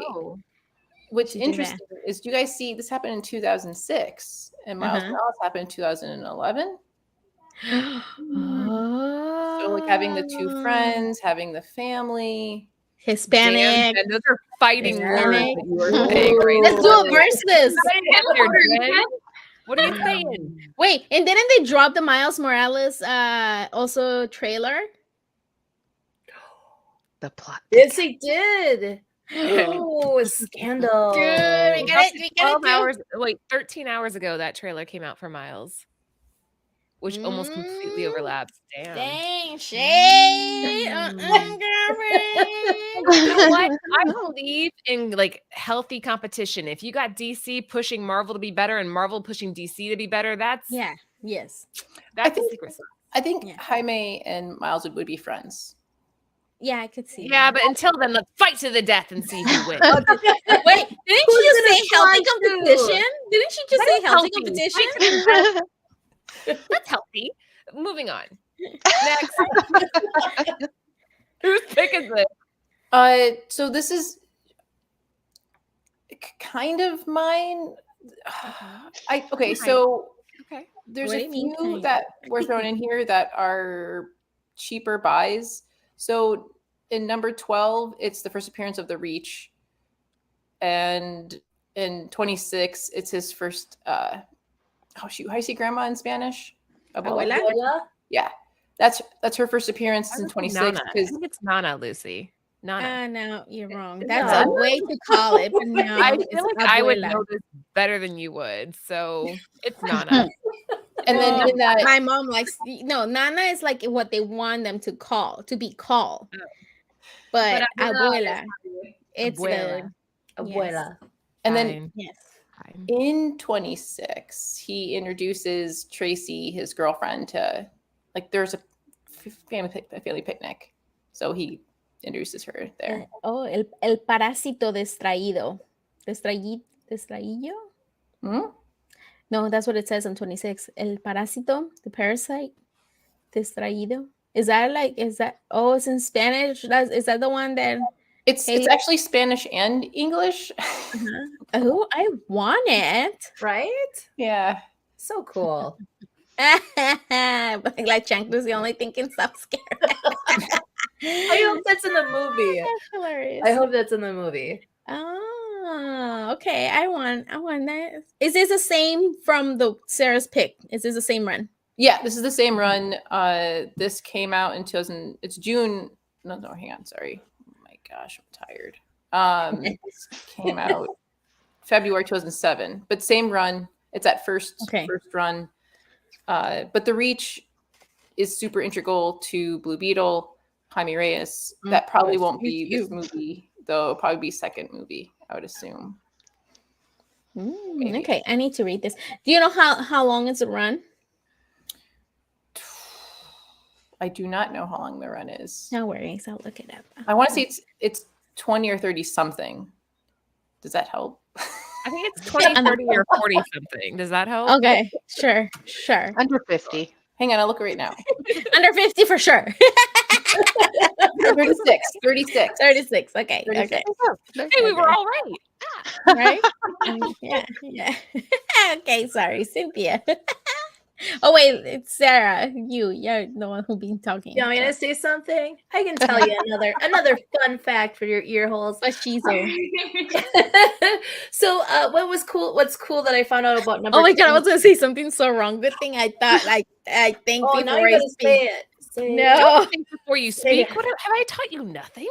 what's interesting is, do you guys see, this happened in 2006, and Miles Morales happened in 2011. So like having the two friends, having the family, Hispanic. And those are fighting words that you were saying, right? Let's do a versus. What are you saying? Wait, and didn't they drop the Miles Morales also trailer? The plot. Yes, they did. Oh, a scandal. Dude, we got it. 12 hours, 13 hours ago, that trailer came out for Miles, which almost completely overlaps. Dang, shade. Girlfriend. You know what? I believe in like healthy competition. If you got DC pushing Marvel to be better and Marvel pushing DC to be better, that's yes. That's the secret sauce. I think Jaime and Miles would be friends. Yeah, I could see. Yeah, but until then, let's fight to the death and see who wins. Wait, didn't she just say healthy competition? Didn't she just say healthy competition? That's healthy. Moving on. Next. Whose pick is this? So this is kind of mine. There's a few that we're throwing in here that are cheaper buys. So in number 12, it's the first appearance of the Reach, and in 26, it's his first. How do you say grandma in Spanish? Abuela? Yeah, that's her first appearance in 26. I think it's Nana, Lucy. Nana. No, you're wrong. That's a way to call it. But no, I feel like I would know this better than you would, so it's Nana. And then in that, my mom likes Nana is like what they want them to be called. But abuela, it's abuela. Abuela. And then in 26, he introduces Tracy, his girlfriend, to there's a family picnic, so he introduces her there. El parásito distraído. No, that's what it says on 26. El parásito, the parasite, distraído. Is that it's in Spanish? Is that the one that it's actually Spanish and English. Oh, I want it. Right? Yeah. So cool. But like Chancla's the only thing can stop scared. I hope that's in the movie. That's hilarious. I hope that's in the movie. Oh, okay. I want that. Is this the same from the Sarah's pick? Is this the same run? Yeah, this is the same run. This came out in 2000. It's June. No, hang on. Sorry. Oh my gosh, I'm tired. This came out February 2007, but same run. It's that first run. But the Reach is super integral to Blue Beetle, Jaime Reyes. That probably won't be this movie, though. It'll probably be second movie, I would assume. Okay, I need to read this. Do you know how long is the run? I do not know how long the run is. No worries, I'll look it up. I want to say it's 20 or 30 something. Does that help? I think it's 20, 30, or 40 something. Does that help? Okay, sure. Under 50. Hang on, I'll look right now. Under 50 for sure. 36. 36. Okay. 36. Okay. Hey, we were all right. Right? Yeah. Okay, sorry, Cynthia. Oh wait, it's Sarah. You're the one who been talking. You want me to say something? I can tell you another fun fact for your ear holes. But she's old. So what's cool that I found out about number Oh my god, I 20 was gonna say something so wrong. Good thing I thought I think Oh, before now you I gotta say speak. it. Say it. No. Don't think before you Say speak. it. What have I taught you? Nothing.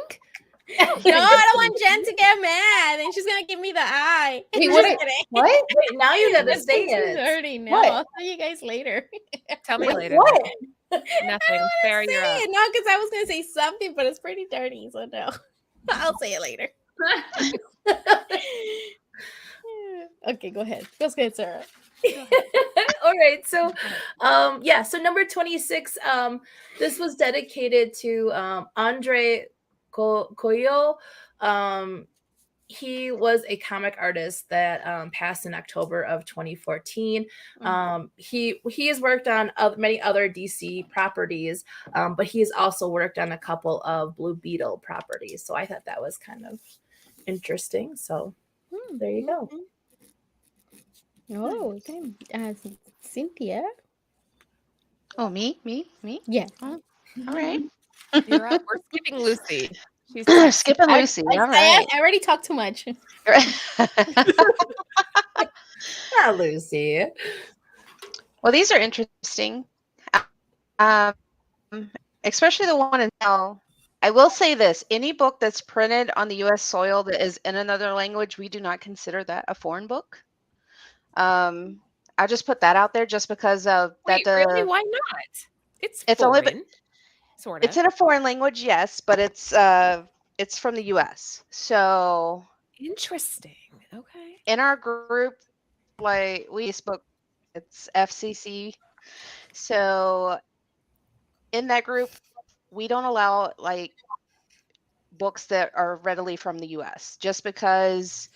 No, I don't want Jen to get mad, and she's gonna give me the eye. Wait, Just what? kidding. What? Wait, now you gotta That's say too it. dirty. No, What? I'll tell you guys later. Tell me Wait, later. what? then. I Nothing. don't want Sarah, to you're say up. it. No, because I was gonna say something, but it's pretty dirty, so no. I'll say it later. Okay, go ahead. Go ahead, Sarah. All right. So so number 26, this was dedicated to Andre Coelho. He was a comic artist that passed in October of 2014. He has worked on many other DC properties, but he's also worked on a couple of Blue Beetle properties. So I thought that was kind of interesting. So there you go. Oh, okay. Cynthia. Oh, me? Yeah. Oh, all right. You're up. We're skipping Lucy. She's Skipping Lucy. All right. I already talked too much. Ah, Lucy. Well, these are interesting. Um, especially the one in now. I will say this: any book that's printed on the U.S. soil that is in another language, we do not consider that a foreign book. I'll just put that out there, just because of Wait, that. really? Why not? It's only foreign, sort of. It's in a foreign language, yes, but it's from the U.S. So Interesting. Okay. in our group, like we spoke, it's FCC. So in that group, we don't allow like books that are readily from the U.S. just because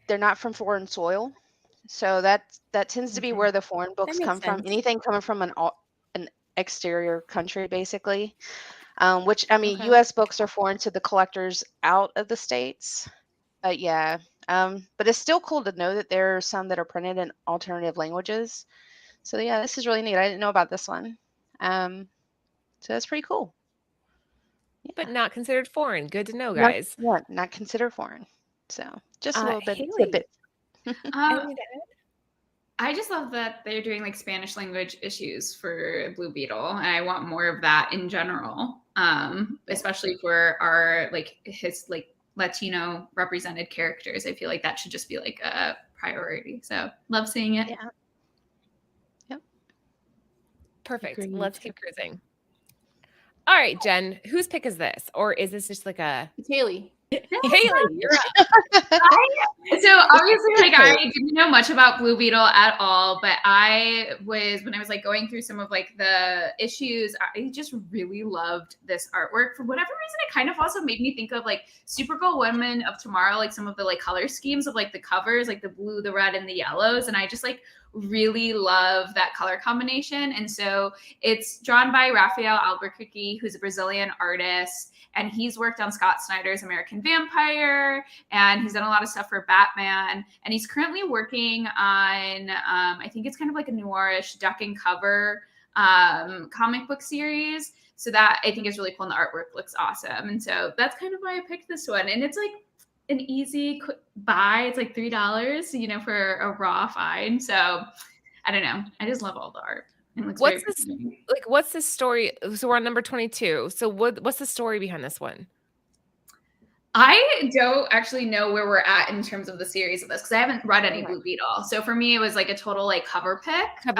they're not from foreign soil. So that tends to be where the foreign books makes come from. sense. Anything coming from an exterior country, basically. Which I mean, Okay. U.S. books are foreign to the collectors out of the states. But yeah, but it's still cool to know that there are some that are printed in alternative languages. So yeah, this is really neat. I didn't know about this one. So that's pretty cool. But not considered foreign. Good to know, Not- guys. yeah, not considered foreign. So just a little bit. Haley. I just love that they're doing like Spanish language issues for Blue Beetle, and I want more of that in general. Especially for our his Latino represented characters. I feel like that should just be like a priority. So love seeing it. Yeah. Yep. Perfect. Agreed. Let's keep cruising. All right, Jen, whose pick is this? Or is this just like a It's Haley. Haley? You're up. So obviously, like I didn't know much about Blue Beetle at all, but when I was like going through some of like the issues, I just really loved this artwork. For whatever reason, it kind of also made me think of like Supergirl Women of Tomorrow, like some of the like color schemes of like the covers, like the blue, the red, and the yellows, and I just like really love that color combination. And so it's drawn by Rafael Albuquerque, who's a Brazilian artist, and he's worked on Scott Snyder's American Vampire, and he's done a lot of stuff for Batman, and he's currently working on I think it's kind of like a noirish duck and cover comic book series. So that I think is really cool, and the artwork looks awesome. And so that's kind of why I picked this one. And it's like an easy quick buy. It's like $3, for a raw find. So I don't know. I just love all the art. It looks What's very this pretty. what's the story? So we're on number 22. So what's the story behind this one? I don't actually know where we're at in terms of the series of this because I haven't read any Blue Beetle. So for me, it was like a total like cover pick.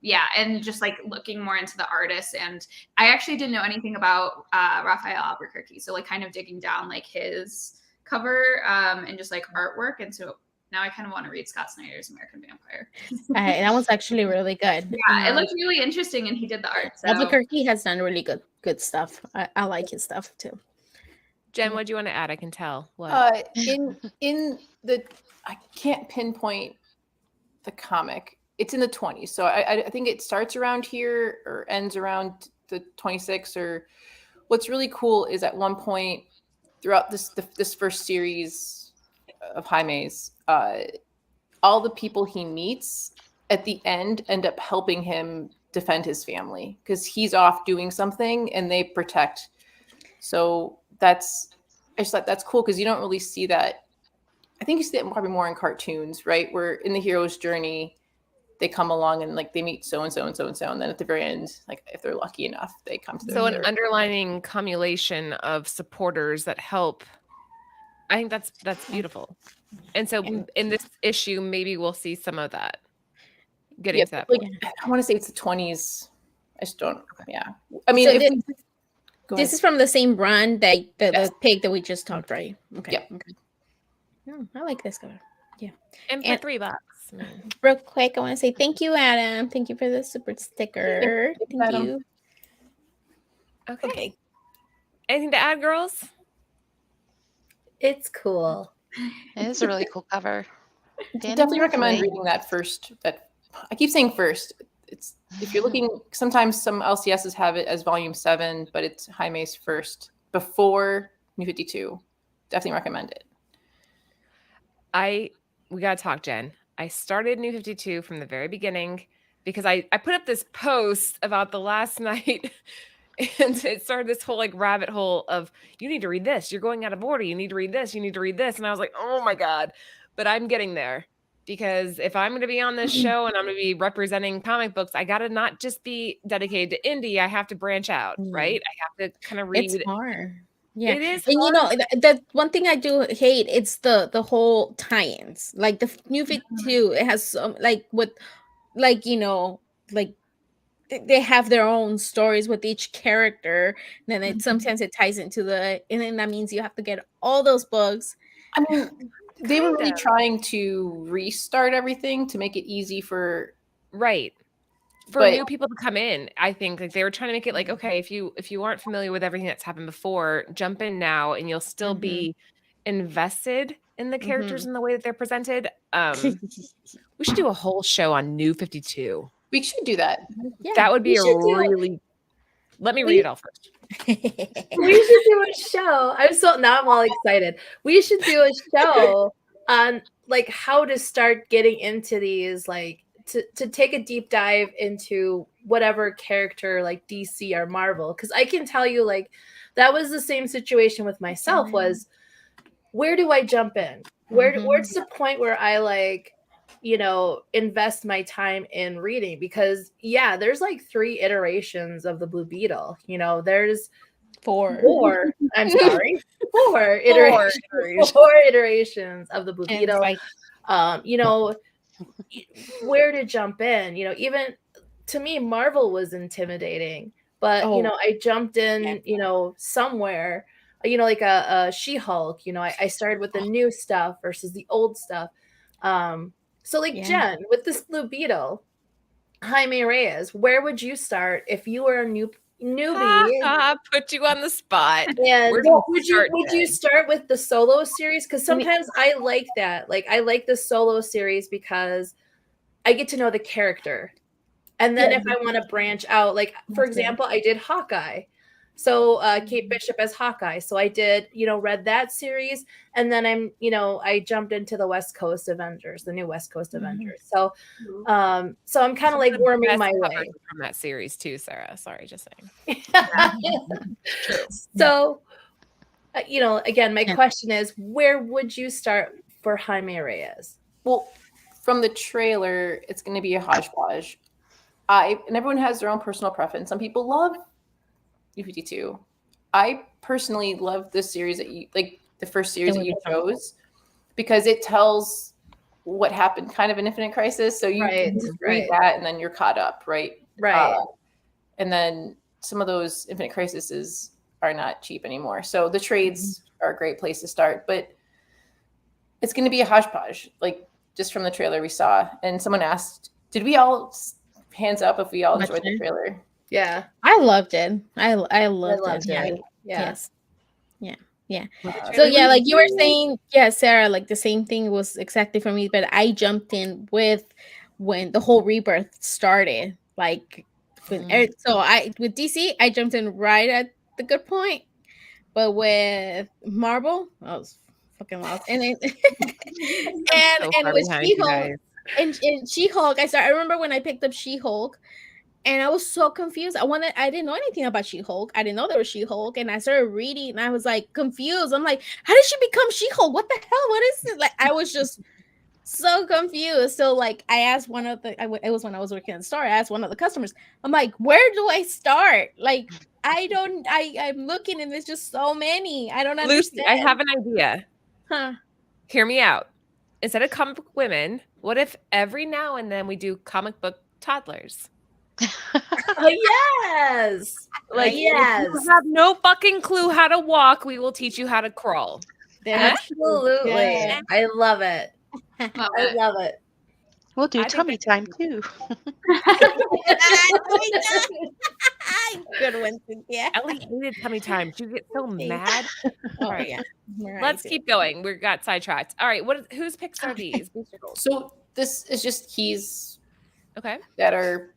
Yeah, and just like looking more into the artist. And I actually didn't know anything about Rafael Albuquerque. So like kind of digging down like his cover and just like artwork. And so now I kind of want to read Scott Snyder's American Vampire. That was actually really good. Yeah, it looked really interesting, and he did the art. So. Albuquerque has done really good stuff. I like his stuff too. Jen, what do you want to add? I can tell. What? In the I can't pinpoint the comic. It's in the 20s, so I think it starts around here or ends around the 26. Or what's really cool is at one point throughout this first series of Jaime's, all the people he meets at the end end up helping him defend his family because he's off doing something and they protect. So I just thought that's cool because you don't really see that. I think you see it probably more in cartoons, right? Where in the hero's journey, they come along and like they meet so and so and so and so, and then at the very end, like if they're lucky enough, they come to So an underlining cumulation of supporters that help. I think that's beautiful. And so in this issue, maybe we'll see some of that. Getting to that like, point. I want to say it's the 20s. I just don't. Yeah. I mean, So this is from the same run that the pig that we just talked, right? Okay. Yeah. Okay. Oh, I like this cover. Yeah. And for $3. Real quick, I want to say thank you, Adam. Thank you for the super sticker. Thank Adam. you. Okay. Anything to add, girls? It's cool. It is a really cool cover. Dan, Definitely recommend lovely. reading that first. That I keep saying first. It's if you're looking. Sometimes some LCSs have it as volume 7, but it's Jaime's first before New 52. Definitely recommend it. We gotta talk, Jen. I started New 52 from the very beginning because I put up this post about the last night and it started this whole like rabbit hole of you need to read this, you're going out of order, you need to read this, you need to read this. And I was like, oh my God. But I'm getting there because if I'm gonna be on this show and I'm gonna be representing comic books, I gotta not just be dedicated to indie, I have to branch out, right? I have to kind of read. It's hard. Yeah. It is And hard. you know, the one thing I do hate, it's the whole tie-ins. Like the New 52, it has some like with like, you know, like they have their own stories with each character. And then sometimes it ties into and then that means you have to get all those books. I mean, they were really trying to restart everything to make it easy for new people to come in. I think like they were trying to make it like, okay, if you aren't familiar with everything that's happened before, jump in now and you'll still be invested in the characters and the way that they're presented. We should do a whole show on New 52. We should do that. Yeah, that would be let me read it all first. We should do a show. Now I'm all excited. We should do a show on like how to start getting into these, like to take a deep dive into whatever character like DC or Marvel. Because I can tell you, like, that was the same situation with myself. Was where do I jump in? Where's the point where I like, you know, invest my time in reading? Because there's like 3 iterations of the Blue Beetle. You know, there's 4. I'm sorry, 4 iterations. 4 iterations of the Blue Beetle. Like, you know, where to jump in? You know, even to me, Marvel was intimidating, but you know, I jumped in. You know, somewhere. You know, like a She-Hulk. You know, I started with the new stuff versus the old stuff. So like Jen, with this Blue Beetle, Jaime Reyes, where would you start if you were a newbie? Put you on the spot. And would you start with the solo series? Because sometimes I like that. Like I like the solo series because I get to know the character. And then if I want to branch out, like for example, I did Hawkeye. So Kate Bishop as Hawkeye. So I did, you know, read that series. And then I jumped into the West Coast Avengers, the new West Coast Avengers. So so I'm kind of like worming my way from that series too, Sarah. Sorry, just saying. So you know, again, my question is, where would you start for Jaime Reyes? Well, from the trailer, it's going to be a hodgepodge. And everyone has their own personal preference. Some people love New 52. I personally love this series that you like, the first series that you chose, because it tells what happened kind of in Infinite Crisis. So you read that and then you're caught up, right? Right. And then some of those Infinite Crises are not cheap anymore. So the trades are a great place to start, but it's going to be a hodgepodge, like just from the trailer we saw. And someone asked, did we all, hands up if we all enjoyed the trailer? Yeah, I loved it. I loved it. Yeah. Yes. Yeah. So yeah, like you were saying, Sarah, like the same thing was exactly for me, but I jumped in with when the whole rebirth started. Like with DC, I jumped in right at the good point. But with Marvel, I was fucking lost. And with She-Hulk, And She-Hulk, I remember when I picked up She-Hulk, and I was so confused. I didn't know anything about She-Hulk. I didn't know there was She-Hulk, and I started reading, and I was like confused. I'm like, how did she become She-Hulk? What the hell? What is it? Like, I was just so confused. So like, I asked one of the, it was when I was working at the store. I asked one of the customers. I'm like, where do I start? Like, I'm looking, and there's just so many. I don't Lucy, understand. I have an idea. Huh. Hear me out. Instead of comic book women, what if every now and then we do comic book toddlers? Oh, yes. Like, yes. if you have no fucking clue how to walk, we will teach you how to crawl. Absolutely. Yeah. I love it. Love I it. love it. We'll do I think tummy time too. Good one, Cynthia. Ellie hated tummy time. She would get so mad. Oh, All right, yeah. let's keep going. We got sidetracked. All right, whose picks are these? Booster Gold. So this is just keys Okay. that are.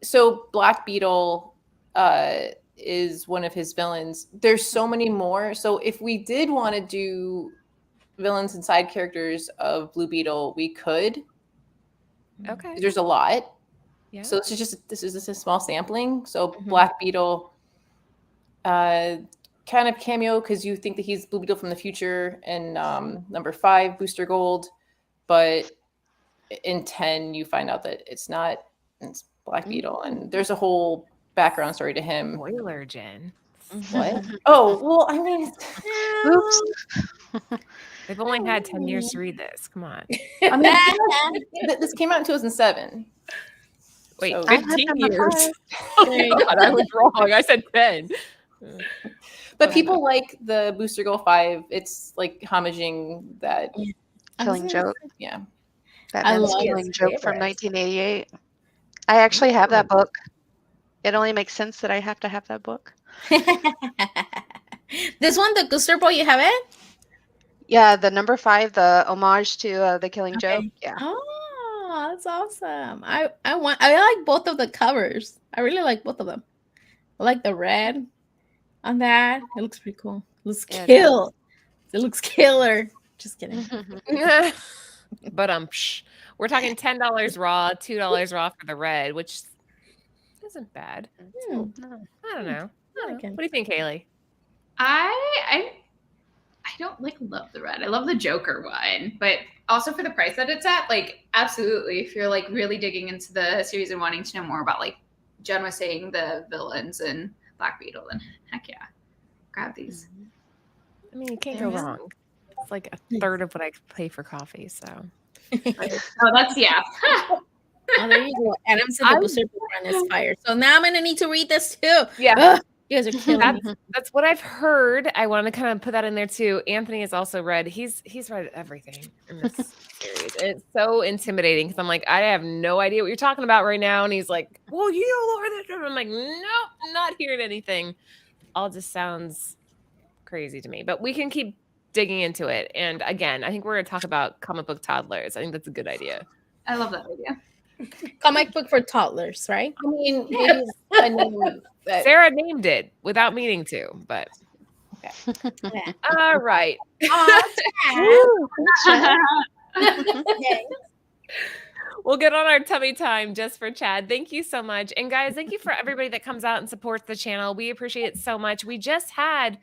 So Black Beetle is one of his villains. There's so many more. So if we did want to do villains and side characters of Blue Beetle, we could. Okay. There's a lot. Yeah. So this is just a small sampling. So Black Beetle, kind of cameo because you think that he's Blue Beetle from the future, and number 5, Booster Gold, but in 10 you find out that it's not. It's Black Beetle, and there's a whole background story to him. Spoiler, Jen. What? Oh, well, I mean, Oops. They've only had 10 years to read this. Come on. I mean, this came out in 2007. Wait, So- 15 years. There Oh, you God, I was wrong. I said 10. But people like the Booster Gold 5. It's like homaging that. Killing Joke. Yeah. Batman's love Killing his Joke from favorites. 1988. I actually have that book. It only makes sense that I have to have that book. This one, the Guster Boy, you have it? Yeah, the number 5, the homage to the Killing Joke. Yeah. Oh, that's awesome. I like both of the covers. I really like both of them. I like the red on that. It looks pretty cool. It looks Yeah, it kill. It looks killer. Just kidding. But we're talking $10 raw, $2 raw for the red, which isn't bad. Hmm. I don't know. like it. What do you think, Haley? I don't love the red. I love the Joker one, but also for the price that it's at, like absolutely. If you're like really digging into the series and wanting to know more about, like Jen was saying, the villains and Black Beetle, then heck yeah, grab these. I mean, you can't go wrong. It's like a third of what I pay for coffee, so. Oh, that's yeah. Oh, there you go. Adam said the Guster Boy one is fire. So now I'm gonna need to read this too. Yeah. Ugh, you guys are killing me. That's what I've heard. I want to kind of put that in there too. Anthony has also read. He's read everything in this series. And it's so intimidating because I'm like, I have no idea what you're talking about right now. And he's like, well, you know, Lord, I'm like, nope, not hearing anything. All just sounds crazy to me. But we can keep digging into it. And again, I think we're going to talk about comic book toddlers. I think that's a good idea. I love that idea. Comic book for toddlers, right? I mean, maybe a name that. Sarah named it without meaning to, but Yeah. all right. Okay. We'll get on our tummy time just for Chad. Thank you so much. And guys, thank you for everybody that comes out and supports the channel. We appreciate it so much. We just had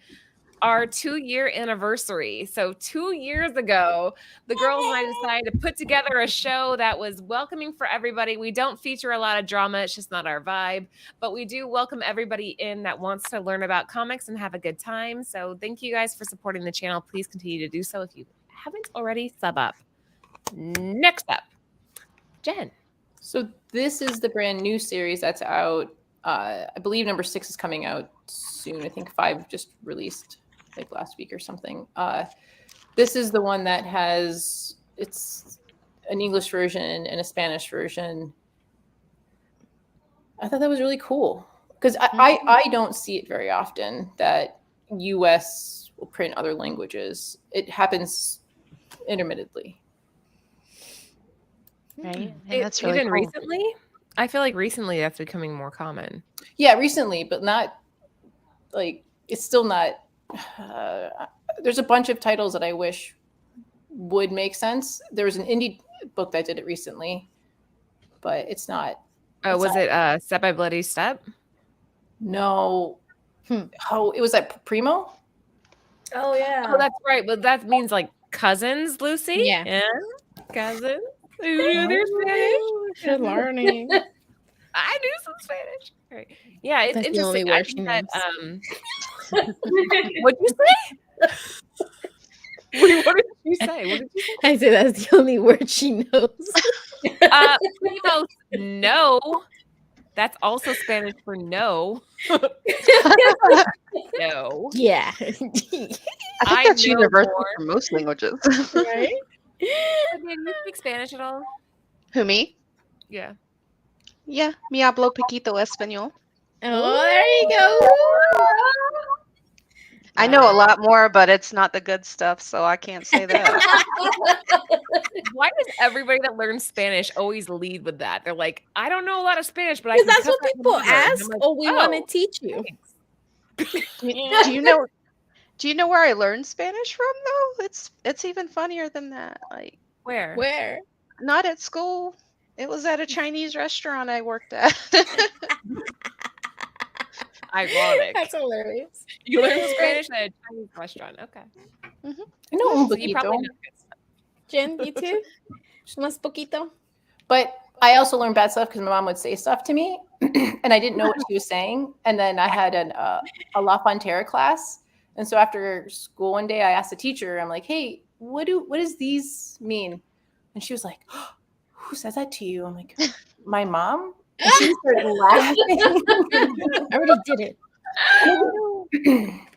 our 2-year anniversary. So 2 years ago, the girls and I decided to put together a show that was welcoming for everybody. We don't feature a lot of drama. It's just not our vibe, but we do welcome everybody in that wants to learn about comics and have a good time. So thank you guys for supporting the channel. Please continue to do so. If you haven't already, sub up. Next up, Jen. So this is the brand new series that's out. I believe number 6 is coming out soon. I think 5 just released like last week or something. This is the one that it's an English version and a Spanish version. I thought that was really cool because I don't see it very often that US will print other languages. It happens intermittently. Right. And that's really Even cool. recently, I feel like recently that's becoming more common. Yeah, recently, but not like it's still not. There's a bunch of titles that I wish would make sense. There was an indie book that did it recently, but it's not. Oh, was it Step by Bloody Step? No. Oh, it was like Primo. Oh yeah. Oh, that's right. But that means like cousins, Lucy. Yeah. Cousins. There's Spanish. She's learning. I knew some Spanish. Right. Yeah, it's That's the only interesting. I word she think that, knows. what'd you say? What did you say? What did you say? I said that's the only word she knows. Primos, no. That's also Spanish for no. No. Yeah. I think that's know universal more. for most languages. Right? Do you speak Spanish at all? Who, me? Yeah. Yeah, me hablo poquito español. Oh, there you go. I know a lot more, but it's not the good stuff, so I can't say that. Why does everybody that learns Spanish always lead with that? They're like, I don't know a lot of Spanish, but I Because can that's what cuss out people whatever." And I'm ask. like, Oh, we want to "Oh, teach you. thanks." Do you know? Do you know where I learned Spanish from? Though it's even funnier than that. Like, Where? Where? not at school. It was at a Chinese restaurant I worked at. Ironic. That's hilarious. You learned Spanish at a Chinese restaurant. Okay. I know un So you probably poquito, know good stuff. Jen, you too? Más poquito? but I also learned bad stuff because my mom would say stuff to me, and I didn't know what she was saying. And then I had a La Fontera class, and so after school one day, I asked the teacher, I'm like, "Hey, what does these mean?" And she was like, oh, "Who says that to you?" I'm like, "My mom." And she started laughing. I already did it.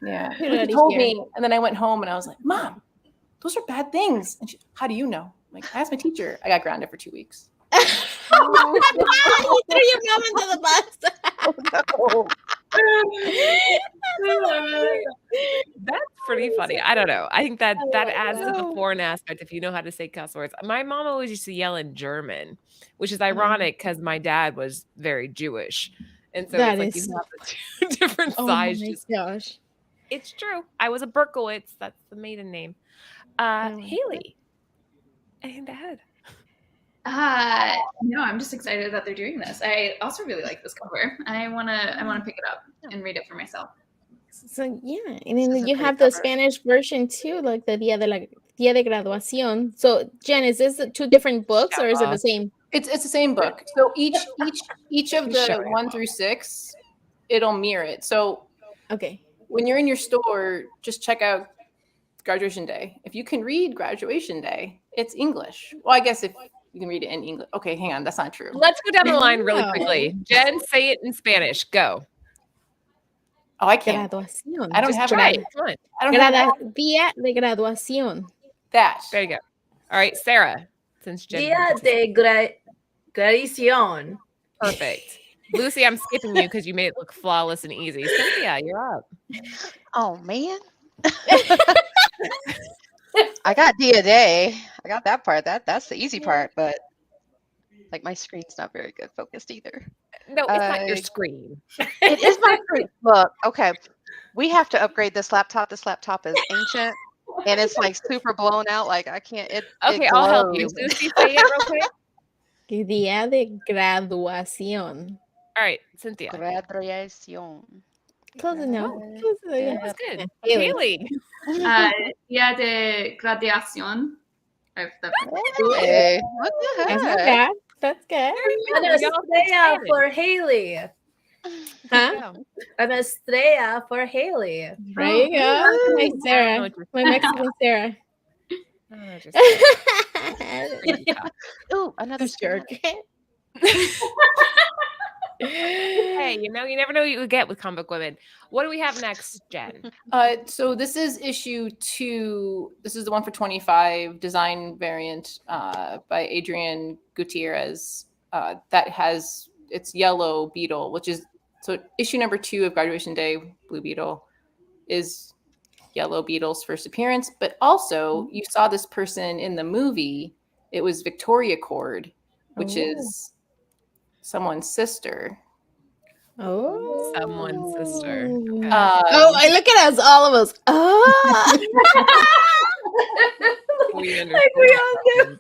Yeah, Get she outta told here. me, and then I went home and I was like, "Mom, those are bad things." And she, "How do you know?" I'm like, I asked my teacher. I got grounded for 2 weeks. You threw your mom into the bus. That's pretty funny. I don't know. I think that adds to the know. foreign aspect if you know how to say cuss words. My mom always used to yell in German, which is ironic because my dad was very Jewish. And so That it's like is- you have the two different Oh my sides. Just, gosh. it's true. I was a Berkowitz. That's the maiden name. Haley. Anything to add? No, I'm just excited that they're doing this. I also really like this cover. I wanna pick it up and read it for myself. So yeah, and This then is a you pretty have the cover. Spanish version too, like the Dia de Graduación. So Jen, is this two different books or is it the same? It's the same book. So each of Who's the showing 1 through 6, it'll mirror it. So Okay. when you're in your store, just check out Graduation Day. If you can read Graduation Day, it's English. Well, I guess if you can read it in English. Okay, hang on, that's not true. Let's go down the line really Wow. quickly. Jen, say it in Spanish. Go. Oh, I can't. Graduación. I don't Just have try it. it. Come on. I don't have Dia de Graduación. that. There you go. All right, Sarah. Since Jen Dia didn't participate. de Graduación. Perfect. Lucy, I'm skipping you because you made it look flawless and easy. Cynthia, you're up. Oh man. I got Dia Day. I got that part. That's the easy part, but like my screen's not very good focused either. No, it's not your screen. It is my screen. Look, okay. We have to upgrade this laptop. This laptop is ancient and it's like super blown out. Like I can't Okay, I'll help you. glows. Lucy, say it real quick. Dia de Graduación. All right, Cynthia. Graduación. Close enough. Yeah. Close enough. Yeah. That's good. Haley. Haley. Dia de Graduación. Hey, what the That's not heck? bad. That's good. An Y'all speak estrella Spanish. for Haley. Huh? An estrella for Haley. There you go. My I know Sarah. what you're My Mexican Sarah. Oh, just crazy talk. Ooh, another Jerk. Hey, you never know what you would get with comic book women. What do we have next, Jen? So this is issue 2. This is the one for 25 design variant by Adrian Gutierrez. That has its yellow Beetle, which is so issue number 2 of Graduation Day. Blue Beetle is yellow Beetle's first appearance, but also you saw this person in the movie. It was Victoria Cord, which is someone's sister. Oh. Someone's sister. Okay. Oh, I look at us, all of us. Oh. We Like we all understand.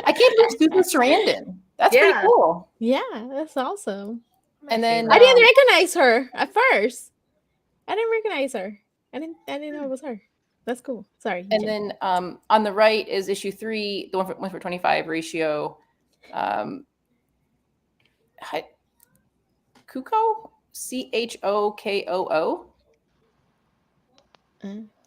I can't believe Susan Sarandon. That's Yeah. pretty cool. Yeah, that's awesome. And then I didn't recognize her at first. I didn't recognize her. I didn't know it was her. That's cool. Sorry. And Jen. then on the right is issue 3, the one for 25 ratio. Kuko, Chokoo,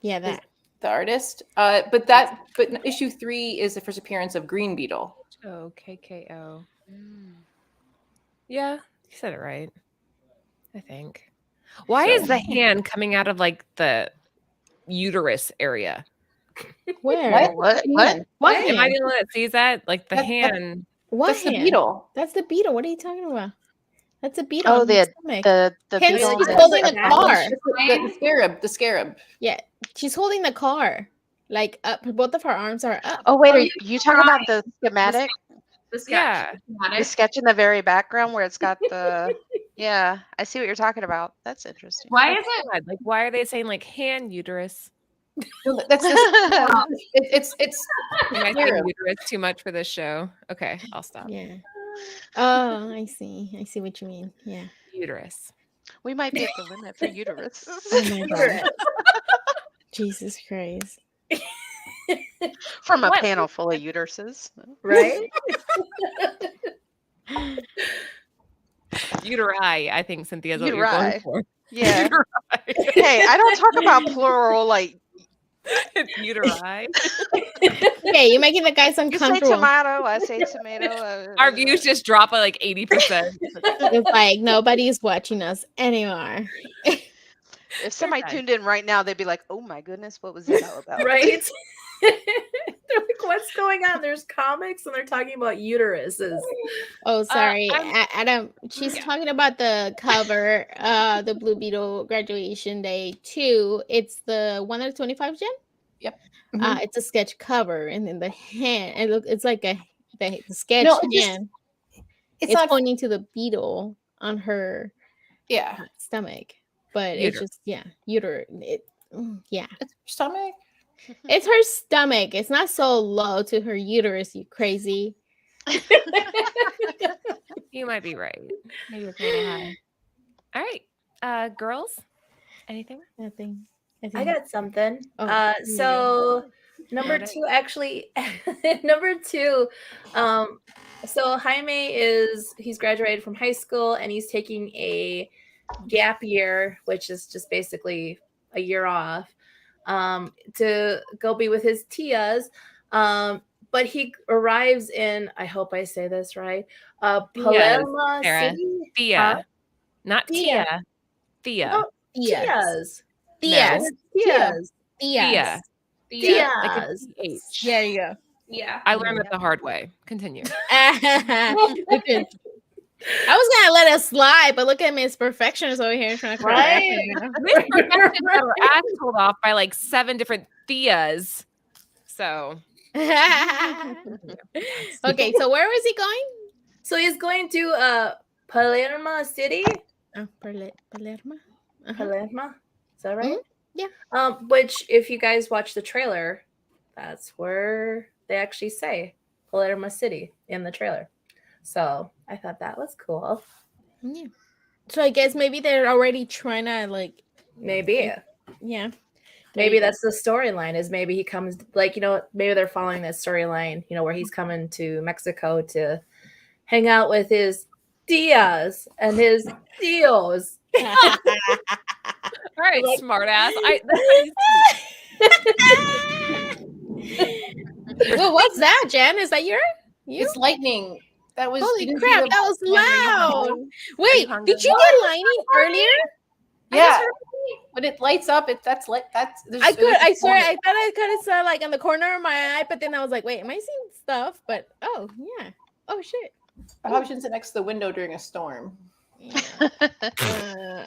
Yeah, is that. the artist. But issue 3 is the first appearance of Green Beetle. Oh, KKO. Yeah, you said it right. I think. Why So- is the hand coming out of like the uterus area? Where? What? What Am I hand? the one that sees that? Like the That's- hand. What That's the hand? beetle. That's the beetle. What are you talking about? That's a beetle. Oh, on her stomach. the Hence, beetle. she's that's holding a attached- car. The scarab. Yeah, she's holding the car. Like up, both of her arms are up. Oh wait, Oh, are yeah, you talking about the schematic? The sketch. Yeah. The Schematic. sketch in the very background where it's got the yeah, I see what you're talking about. That's interesting. Why is it? God, like why are they saying like hand uterus? Well, that's it's Am I saying uterus too much for this show? Okay, I'll stop. Yeah. Oh, I see. I see what you mean. Yeah. Uterus. We might be at the limit for uterus. Oh my god. Jesus Christ. From a What? panel full of uteruses. Right? Uteri, I think Cynthia's what you're Uteri. going for. Yeah. Uteri. Hey, I don't talk about plural like It's uteri. Okay, you're making the guys you say uncomfortable. tomato, I say tomato. Our views just drop by like 80%. It's like nobody's watching us anymore. If somebody Okay. tuned in right now, they'd be like, "Oh my goodness, what was that all about?" Right? They're like, what's going on? There's comics and they're talking about uteruses. Oh, sorry. I'm- Adam, she's Yeah. talking about the cover, the Blue Beetle graduation day 2. It's the 125 Jen? Mhm. It's a sketch cover, and then the hand, it's like the sketch No, it's just- hand. It's It's not pointing to the beetle on her yeah. stomach, but Uter. it's just uterus. Yeah, It's your stomach. it's her stomach. It's not so low to her uterus. You crazy. You might be right. Maybe it's a little high. All right. Girls, anything? Nothing. I got something. Oh, here you So number Got it. 2, actually, number 2. So Jaime he's graduated from high school and he's taking a gap year, which is just basically a year off, to go be with his tias. But he arrives in, I hope I say this right, Palermo Sarah. City. Thea. Huh? Not Thea. Tia. Thea. No, Tias. tias. Tias. Tias. Thea. Yeah. Like a Tias. TH. There you go. Yeah. I learned it the hard way. Continue. Look at- I was gonna let it slide, but look at Miss Perfectionist over here trying to correct Right? me, you know? Miss Perfection got her ass pulled off by like 7 different Theas. So Okay, so where was he going? So he's going to Palermo City. Oh, Palermo. Uh-huh. Palermo. Is that right? Yeah. Which, if you guys watch the trailer, that's where they actually say Palermo City in the trailer. So I thought that was cool. Yeah. So I guess maybe they're already trying to like, Maybe. yeah. Maybe that's the storyline, is maybe he comes, like, maybe they're following this storyline, where he's coming to Mexico to hang out with his tias and his tios. all right, Like- smart ass. Well, what's that, Jen? Is that you? It's lightning. That was Holy you didn't see crap, the- that was Yeah, loud. Wait, hungry? did you get lightning earlier? Yeah, when it lights up, that's there's- I there's- swear, I thought I kind of saw like on the corner of my eye, but then I was like, wait, am I seeing stuff? But oh yeah, oh shit. I probably shouldn't sit next to the window during a storm. Yeah.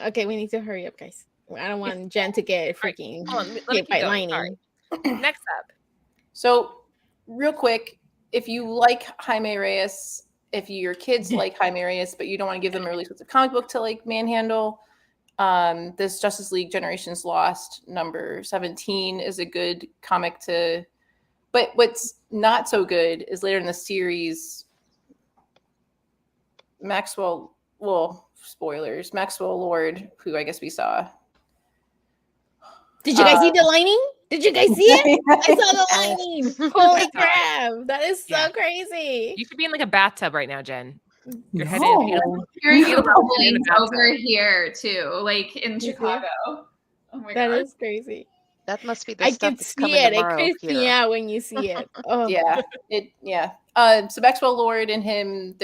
Okay, we need to hurry up, guys. I don't want Jen to get freaking Hold on, let me hit by keep going. lightning. Sorry. Next up. So, real quick, if you like Jaime Reyes, if your kids like Jaime Reyes, but you don't want to give them a really expensive comic book to like manhandle, this Justice League Generations Lost number 17 is a good comic to. But what's not so good is later in the series. Maxwell, well, spoilers. Maxwell Lord, who I guess we saw. Did you guys see the lining? Did you guys see it? I saw the lining. Holy crap. That is so crazy. You should be in like a bathtub right now, Jen. Your head No. in. Hearing Feel the the rumble in the rumblings bathtub. over here too, like in You see it? Chicago. Oh my That god. is crazy. That must be the I stuff can that's see coming it. It tomorrow creeps me here. out when you see it. Oh. Yeah. So Maxwell Lord and him,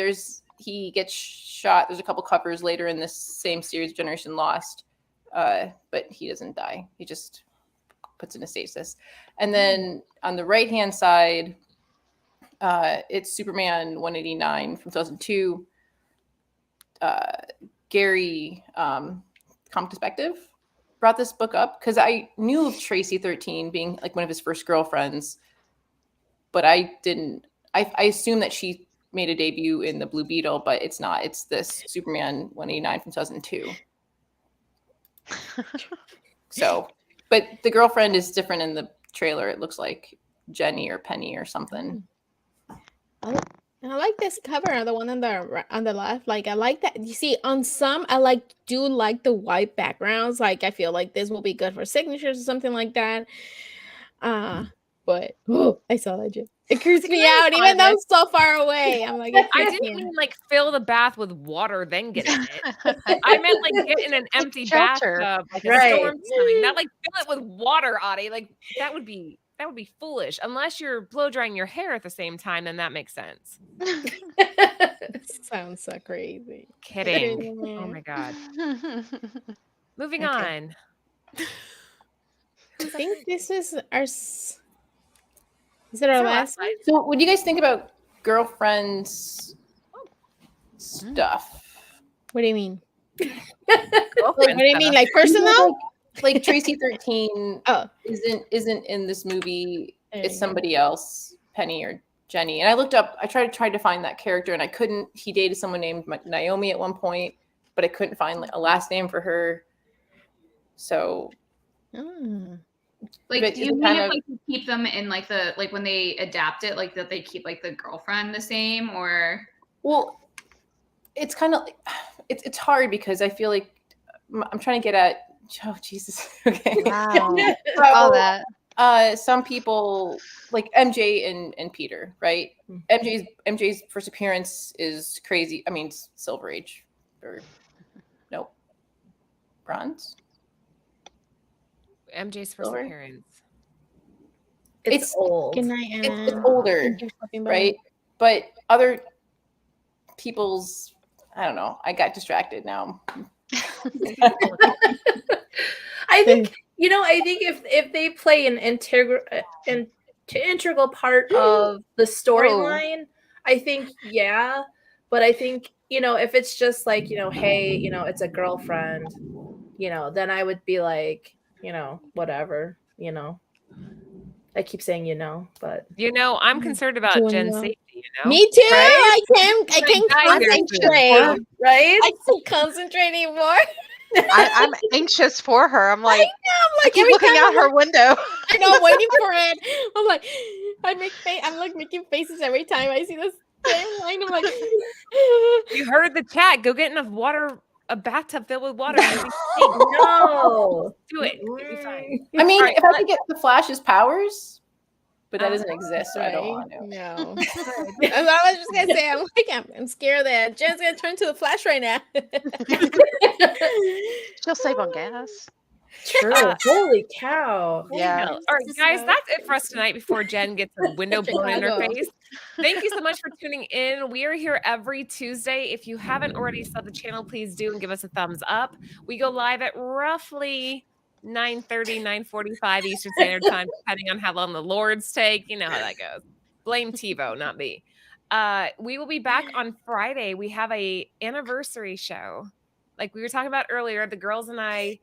he gets shot. There's a couple covers later in this same series, Generation Lost, but he doesn't die. He just puts in a stasis. And then on the right-hand side, it's Superman 189 from 2002. Gary, Comic Perspective, brought this book up because I knew of Tracy 13 being like one of his first girlfriends, but I assumed that she made a debut in the Blue Beetle, but it's not. It's this Superman 189 from 2002. So, but the girlfriend is different in the trailer. It looks like Jenny or Penny or something. I like this cover, the one on the left. Like I like that. You see, on some do like the white backgrounds. Like I feel like this will be good for signatures or something like that. But I saw that, Jim. It creeps me out, even though I'm so far away. I'm like, I didn't mean like fill the bath with water, then get in it. I meant like get in an empty Shelter. bathtub, like a Right. storm's coming. Not like fill it with water, Audie. Like that would be foolish. Unless you're blow drying your hair at the same time, then that makes sense. Sounds so crazy. Kidding. Oh my god. Moving on. I think this is our. Is it our last one? So, what do you guys think about girlfriends stuff? What do you mean? What do you mean, like personal? Like Tracy 13 Oh. isn't in this movie. There It's you somebody else, Penny or Jenny. And I looked up, I tried to find that character and I couldn't. He dated someone named Naomi at one point, but I couldn't find like a last name for her. So Like, but do is you it mean kind if of- like to keep them in like the like when they adapt it, like that they keep like the girlfriend the same, or Well, it's kind of it's hard because I feel like I'm trying to get at. Oh Jesus! Okay. Wow. All that. Some people like MJ and Peter, right? MJ's first appearance is crazy. I mean, Silver Age, or nope, Bronze. MJ's first Silver? appearance. It's old. Good night, It's Anna. older, Thank you for stopping by. right? But other people's, I don't know. I got distracted now. I think if they play an integral part of the storyline, I think yeah. But I think if it's just like hey, it's a girlfriend, then I would be like whatever. I keep saying but I'm concerned about Doing Jen's well. safety. Me too. Right? I can't Guys, concentrate. right? I can't concentrate anymore. I'm anxious for her. I'm like, Like keep every looking time out her window. I know, waiting for it. I'm like, I'm like making faces every time I see this damn line. I'm like, You heard the chat. Go get enough water, a bathtub filled with water. You'll be safe. No. Do it. You'll be fine. I mean, Right, if I could get the Flash's powers, but that Oh, doesn't exist, so I don't want to. No. That's what I was just gonna say. I'm scared that Jen's gonna turn to the Flash right now. She'll save on gas. True. Holy cow. Yeah. All right, guys, that's it for us tonight before Jen gets a window blown in her Chicago. face. Thank you so much for tuning in. We are here every Tuesday. If you haven't already subbed the channel, please do and give us a thumbs up. We go live at roughly 9:30, 9:45 Eastern Standard Time, depending on how long the Lords take. You know how that goes. Blame TiVo, not me. We will be back on Friday. We have a anniversary show. Like we were talking about earlier, the girls and I,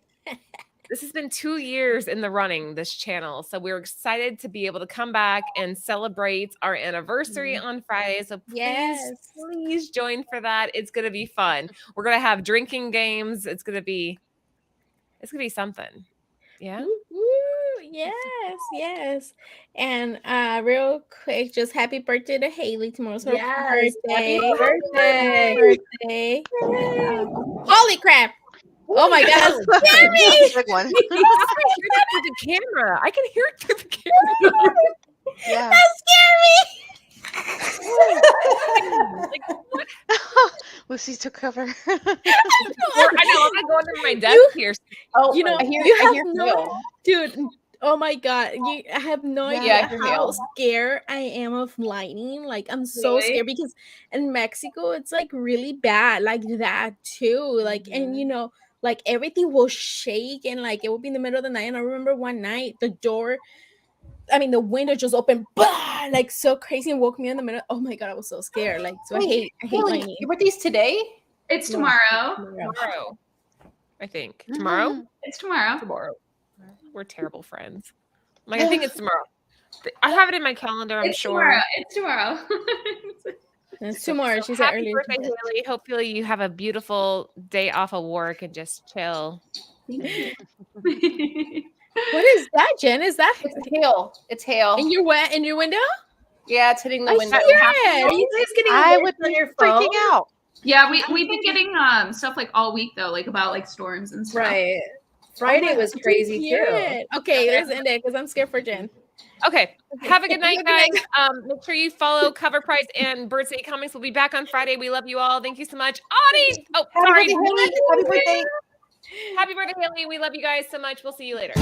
this has been 2 years in the running, this channel. So we're excited to be able to come back and celebrate our anniversary on Friday. So please join for that. It's going to be fun. We're going to have drinking games. It's going to be something. Yeah. Woo, Yes. And real quick, just happy birthday to Haley. Tomorrow's her Yes, birthday. happy birthday. Birthday. Holy crap. Oh my God, That's that scared me. That's a big one. I can hear it through the camera. I can hear it through the camera. Yeah. That Like, what? Lucy took cover. Or, I know I'm gonna go under my desk here. Oh, You know, I hear, you I have hear no- Neil. Dude, oh my God. I have no Yeah, idea I hear how you. scared I am of lightning. Like, I'm so Really? scared because in Mexico, it's like really bad, like that too. Like, and you know, like everything will shake and like it will be in the middle of the night. And I remember one night the window just opened, bah, like so crazy and woke me in the middle. Oh my God, I was so scared. Like, so I hate Haley, lightning. your birthday's today? It's Yeah. tomorrow. Tomorrow, I think. Tomorrow? It's tomorrow. Tomorrow. We're terrible friends. Like, I think it's tomorrow. I have it in my calendar, I'm It's sure. tomorrow. It's tomorrow. It's tomorrow. So She said happy earlier. birthday, Haley. Hopefully you have a beautiful day off of work and just chill. What is that, Jen? Is that It's hail. It's hail. in your window? Yeah, it's hitting the I window. hear Are it. you guys getting I alerts would on be your phone? freaking out. Yeah, we've been getting stuff like all week though, like about like storms and stuff. Right. Friday was crazy Hear too. it. Okay, let's end it because I'm scared for Jen. Okay. Have a good night, Good night. guys. Make sure you follow Cover Price and Bird City Comics. We'll be back on Friday. We love you all. Thank you so much. Audie! Oh, Happy sorry. birthday, Haley. Happy birthday. Happy birthday, Haley. We love you guys so much. We'll see you later.